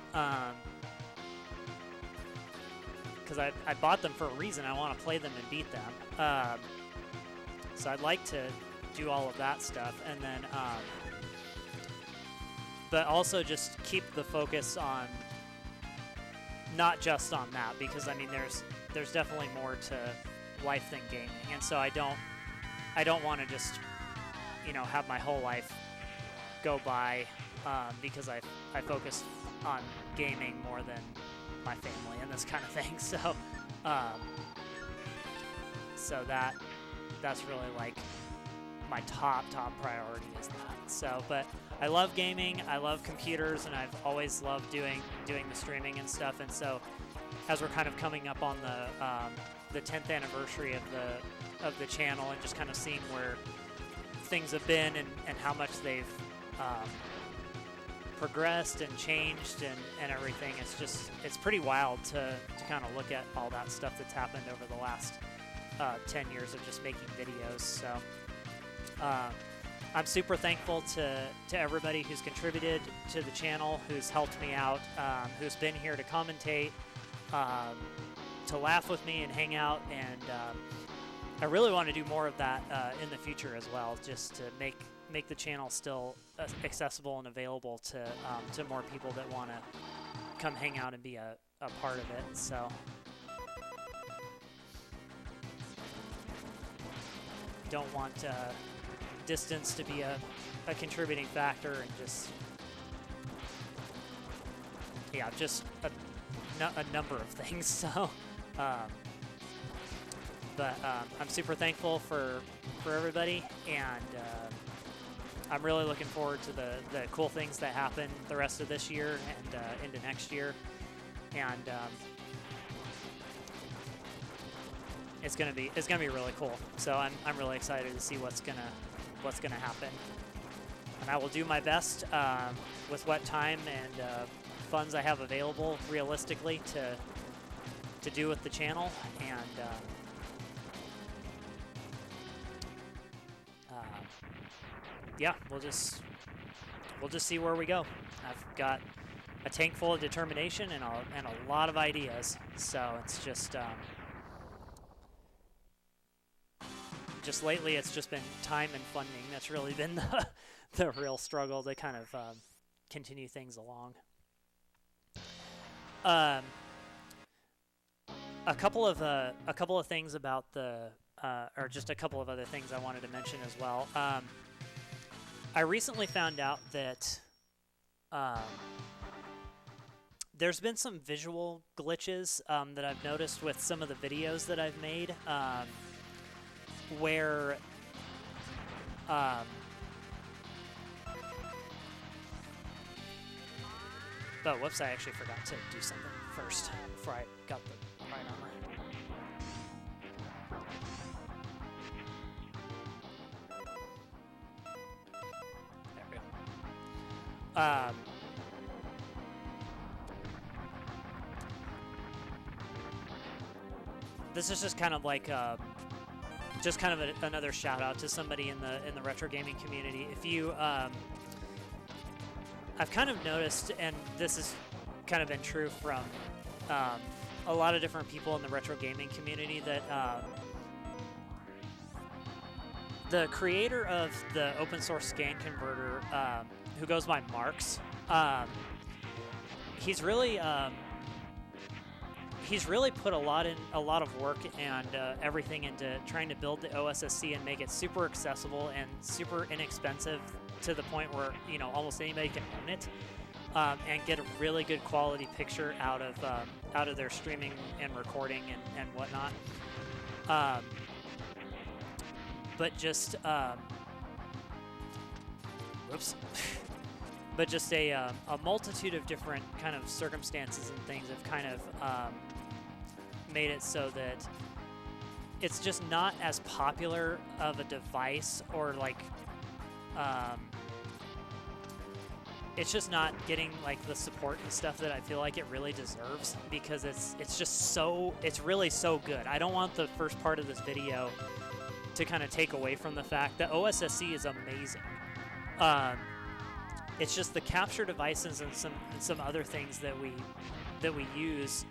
Because I bought them for a reason. I want to play them and beat them. So I'd like to do all of that stuff. And then but also just keep the focus on not just on that, because I mean there's definitely more to life than gaming, and so I don't want to just, you know, have my whole life go by because I focus on gaming more than my family and this kind of thing. So so that's really like my top priority is that. So, but I love gaming, I love computers, and I've always loved doing the streaming and stuff. And so, as we're kind of coming up on the 10th anniversary of the channel, and just kind of seeing where things have been and how much they've progressed and changed and everything, it's pretty wild to kind of look at all that stuff that's happened over the last 10 years of just making videos. So I'm super thankful to everybody who's contributed to the channel, who's helped me out, who's been here to commentate, to laugh with me and hang out, and I really want to do more of that in the future as well, just to make the channel still accessible and available to more people that want to come hang out and be a part of it. So don't want distance to be a contributing factor, and just a number of things. So but I'm super thankful for everybody, and I'm really looking forward to the cool things that happen the rest of this year and into next year, and it's gonna be really cool. So I'm really excited to see what's gonna happen, and I will do my best with what time and funds I have available realistically to do with the channel, and yeah, we'll just see where we go. I've got a tank full of determination and a lot of ideas, so it's just lately it's just been time and funding that's really been the real struggle to kind of continue things along. A couple of things about or just a couple of other things I wanted to mention as well. I recently found out that there's been some visual glitches that I've noticed with some of the videos that I've made, where oh, whoops, I actually forgot to do something first before I got the right armor. There we go. This is just kind of like another shout out to somebody in the retro gaming community. If you I've kind of noticed, and this has kind of been true from a lot of different people in the retro gaming community, that the creator of the open source scan converter, who goes by Marks, he's really put a lot of work and everything into trying to build the OSSC and make it super accessible and super inexpensive, to the point where, you know, almost anybody can own it, and get a really good quality picture out of their streaming and recording and whatnot. But just whoops. But just a multitude of different kind of circumstances and things have kind of made it so that it's just not as popular of a device, or like it's just not getting like the support and stuff that I feel like it really deserves, because it's really so good. I don't want the first part of this video to kind of take away from the fact that OSSC is amazing. It's just the capture devices and some other things that we use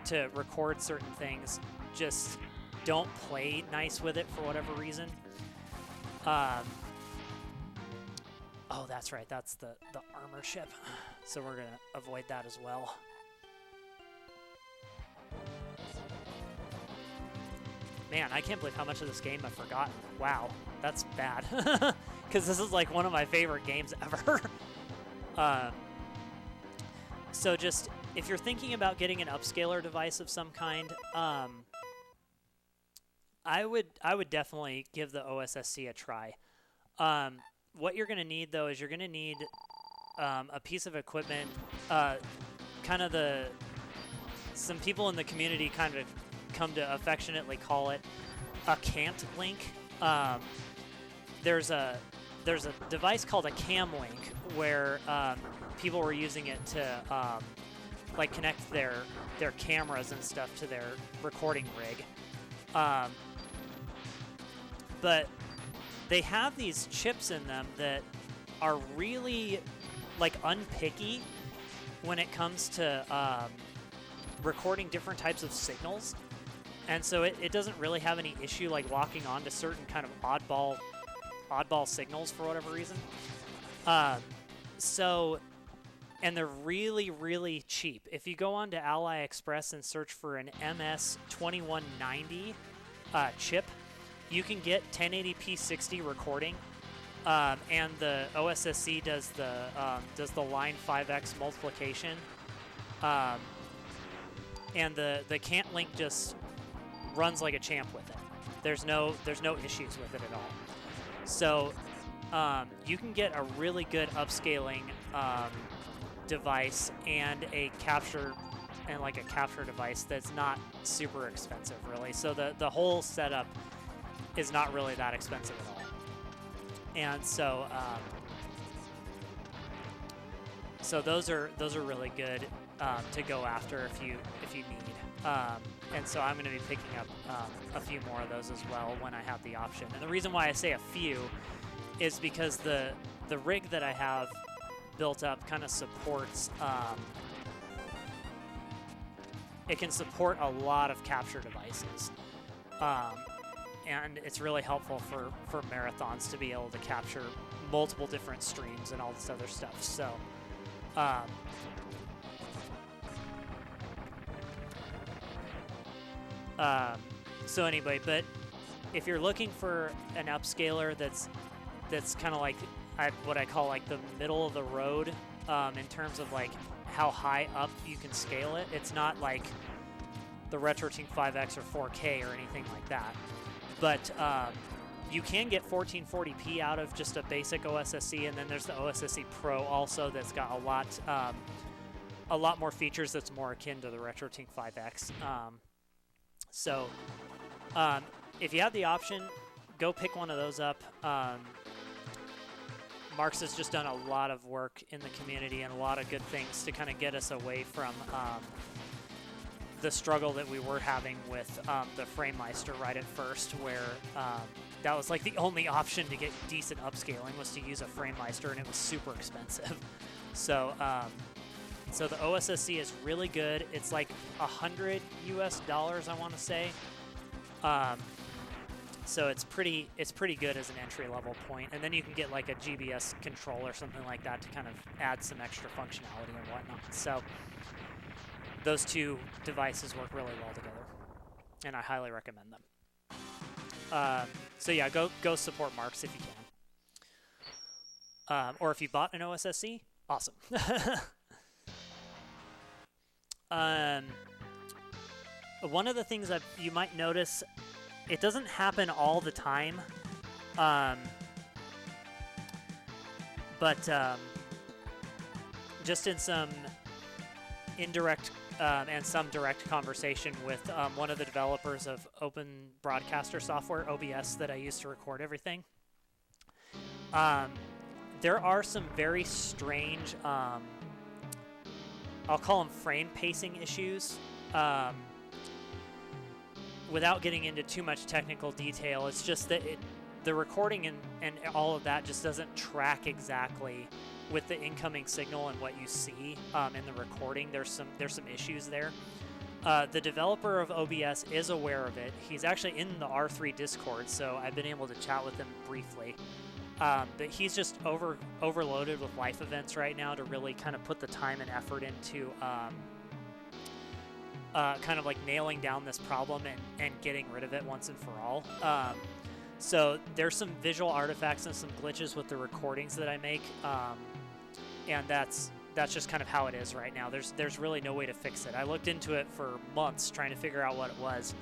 to record certain things just don't play nice with it for whatever reason. Oh, that's right. That's the armor ship. So we're going to avoid that as well. Man, I can't believe how much of this game I've forgotten. Wow, that's bad. Because this is like one of my favorite games ever. So just, if you're thinking about getting an upscaler device of some kind, I would definitely give the OSSC a try. What you're going to need, though, is you're going to need a piece of equipment. Kind of some people in the community kind of come to affectionately call it a cant link. There's a device called a cam link where people were using it to like connect their cameras and stuff to their recording rig. But they have these chips in them that are really like unpicky when it comes to recording different types of signals. And so it doesn't really have any issue like locking on to certain kind of oddball signals for whatever reason. And they're really, really cheap. If you go on to AliExpress and search for an MS2190 chip, you can get 1080p 60 recording, and the OSSC does the line 5x multiplication, and the cant link just runs like a champ with it. There's no issues with it at all. So you can get a really good upscaling device and a capture device that's not super expensive, really. So the whole setup is not really that expensive at all. And so so those are really good to go after if you need. And so I'm going to be picking up a few more of those as well when I have the option. And the reason why I say a few is because the rig that I have built up kind of supports, it can support a lot of capture devices. And it's really helpful for marathons to be able to capture multiple different streams and all this other stuff. So, so anyway, but if you're looking for an upscaler that's kind of like what I call like the middle of the road in terms of like how high up you can scale it, it's not like the RetroTink 5X or 4K or anything like that. But you can get 1440p out of just a basic OSSC, and then there's the OSSC Pro also that's got a lot more features that's more akin to the RetroTink 5X. So if you have the option, go pick one of those up. Marks has just done a lot of work in the community and a lot of good things to kind of get us away from the struggle that we were having with the FrameMeister right at first, where that was like the only option to get decent upscaling was to use a FrameMeister, and it was super expensive. So so the OSSC is really good. It's like $100 US, I want to say. So it's pretty good as an entry-level point, and then you can get like a GBS control or something like that to kind of add some extra functionality and whatnot. So those two devices work really well together, and I highly recommend them. So yeah, go support Marks if you can, or if you bought an OSSC, awesome. One of the things that you might notice, it doesn't happen all the time, but just in some indirect and some direct conversation with one of the developers of Open Broadcaster software, OBS, that I use to record everything, there are some very strange, I'll call them frame pacing issues. Without getting into too much technical detail, it's just that the recording and all of that just doesn't track exactly with the incoming signal and what you see in the recording. There's some issues there. The developer of OBS is aware of it. He's actually in the R3 Discord, so I've been able to chat with him briefly. But he's just overloaded with life events right now to really kind of put the time and effort into kind of like nailing down this problem and getting rid of it once and for all. So there's some visual artifacts and some glitches with the recordings that I make, and that's just kind of how it is right now. There's really no way to fix it. I looked into it for months trying to figure out what it was,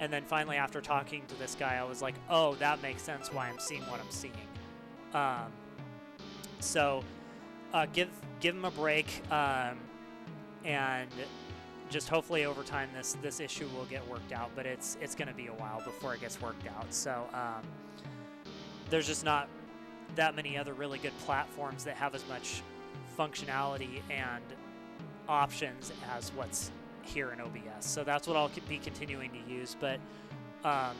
and then finally after talking to this guy, I was like, oh, that makes sense why I'm seeing what I'm seeing. So give him a break, and just hopefully over time this issue will get worked out, but it's going to be a while before it gets worked out. So there's just not that many other really good platforms that have as much functionality and options as what's here in OBS. So that's what I'll be continuing to use, but I've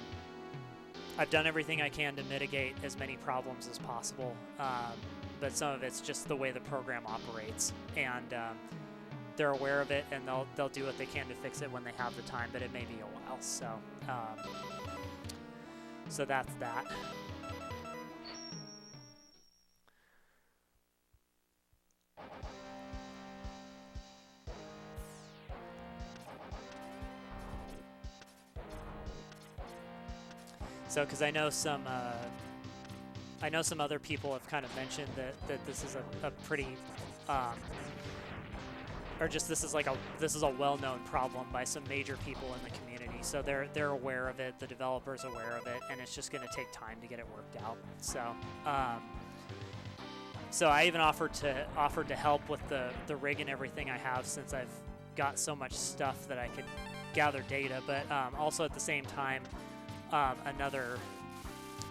done everything I can to mitigate as many problems as possible, but some of it's just the way the program operates, and they're aware of it, and they'll do what they can to fix it when they have the time, but it may be a while. So that's that. So, because I know some other people have kind of mentioned that this is a pretty, or just this is a well-known problem by some major people in the community. So they're aware of it, the developers aware of it, and it's just going to take time to get it worked out. So I even offered to help with the rig and everything I have, since I've got so much stuff that I could gather data, but also at the same time. Another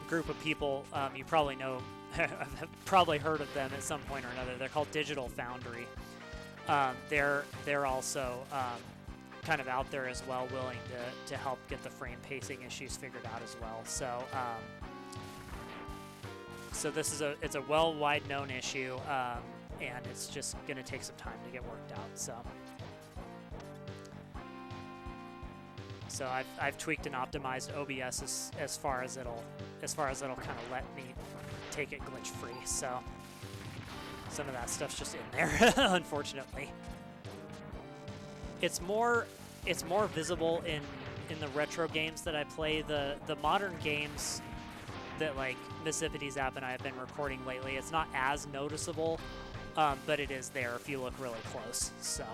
group of people, you probably know, have probably heard of them at some point or another. They're called Digital Foundry. They're also kind of out there as well, willing to help get the frame pacing issues figured out as well. So this is it's a wide known issue, and it's just going to take some time to get worked out. So I've tweaked and optimized OBS as far as it'll kind of let me take it glitch free. So some of that stuff's just in there, unfortunately. It's more visible in the retro games that I play. The modern games that like Mississippi's app and I have been recording lately, it's not as noticeable, but it is there if you look really close. So.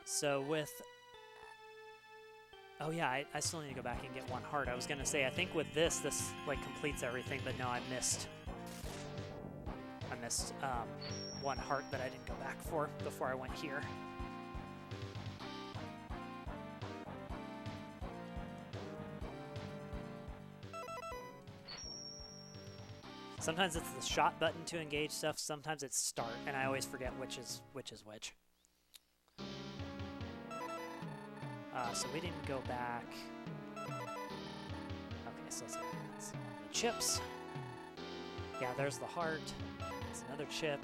So with, oh yeah, I still need to go back and get one heart. I was gonna say, I think with this like completes everything, but no, I missed one heart that I didn't go back for before I went here. Sometimes it's the shot button to engage stuff, sometimes it's start, and I always forget which is which. So we didn't go back. Okay, so let's see. The chips. Yeah, there's the heart. There's another chip.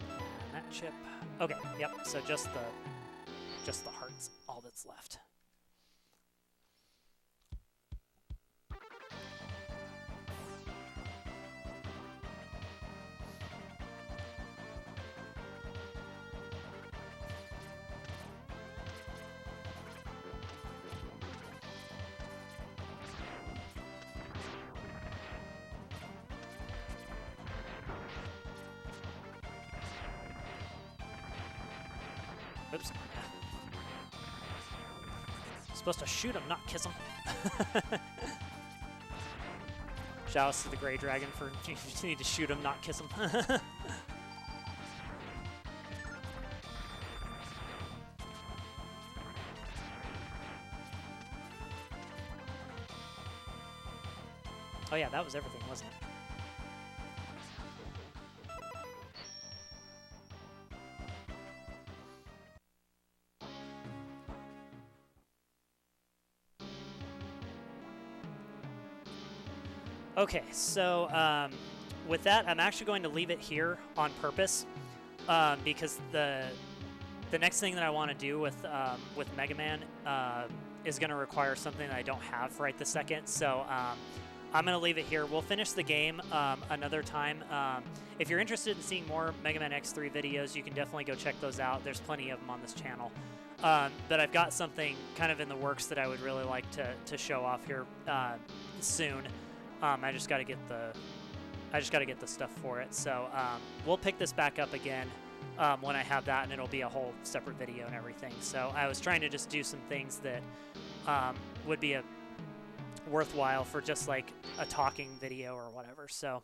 And that chip. Okay, yep. So just the heart's all that's left. Oops. Supposed to shoot him, not kiss him. Shouts to the Grey Dragon for you need to shoot him, not kiss him. Oh yeah, that was everything, wasn't it? Okay, so with that, I'm actually going to leave it here on purpose because the next thing that I want to do with Mega Man is going to require something that I don't have right this second. So I'm going to leave it here. We'll finish the game another time. If you're interested in seeing more Mega Man X3 videos, you can definitely go check those out. There's plenty of them on this channel. But I've got something kind of in the works that I would really like to show off here soon. I just got to get the stuff for it. So we'll pick this back up again when I have that, and it'll be a whole separate video and everything. So I was trying to just do some things that would be worthwhile for just like a talking video or whatever. So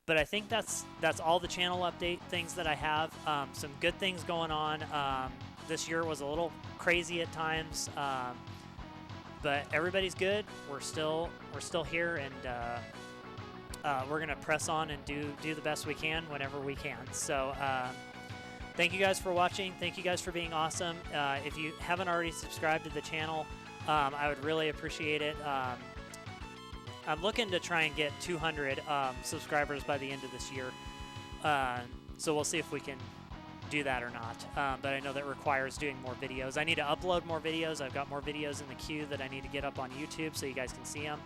but I think that's all the channel update things that I have. Some good things going on. This year was a little crazy at times, but everybody's good. We're still here, and we're gonna press on and do the best we can whenever we can. So thank you guys for watching. Thank you guys for being awesome. If you haven't already subscribed to the channel, I would really appreciate it. I'm looking to try and get 200 subscribers by the end of this year. So we'll see if we can do that or not. But I know that requires doing more videos. I need to upload more videos. I've got more videos in the queue that I need to get up on YouTube so you guys can see them.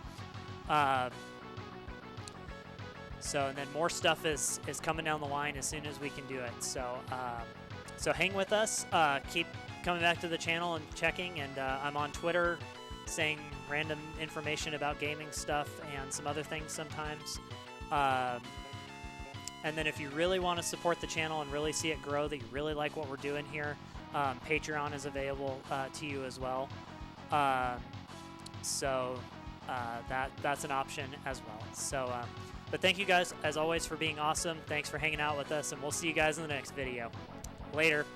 So, and then more stuff is coming down the line as soon as we can do it. So, so hang with us. Keep coming back to the channel and checking. And I'm on Twitter saying random information about gaming stuff and some other things sometimes. And then if you really want to support the channel and really see it grow, that you really like what we're doing here, Patreon is available to you as well. So that's an option as well. So, but thank you guys, as always, for being awesome. Thanks for hanging out with us, and we'll see you guys in the next video. Later.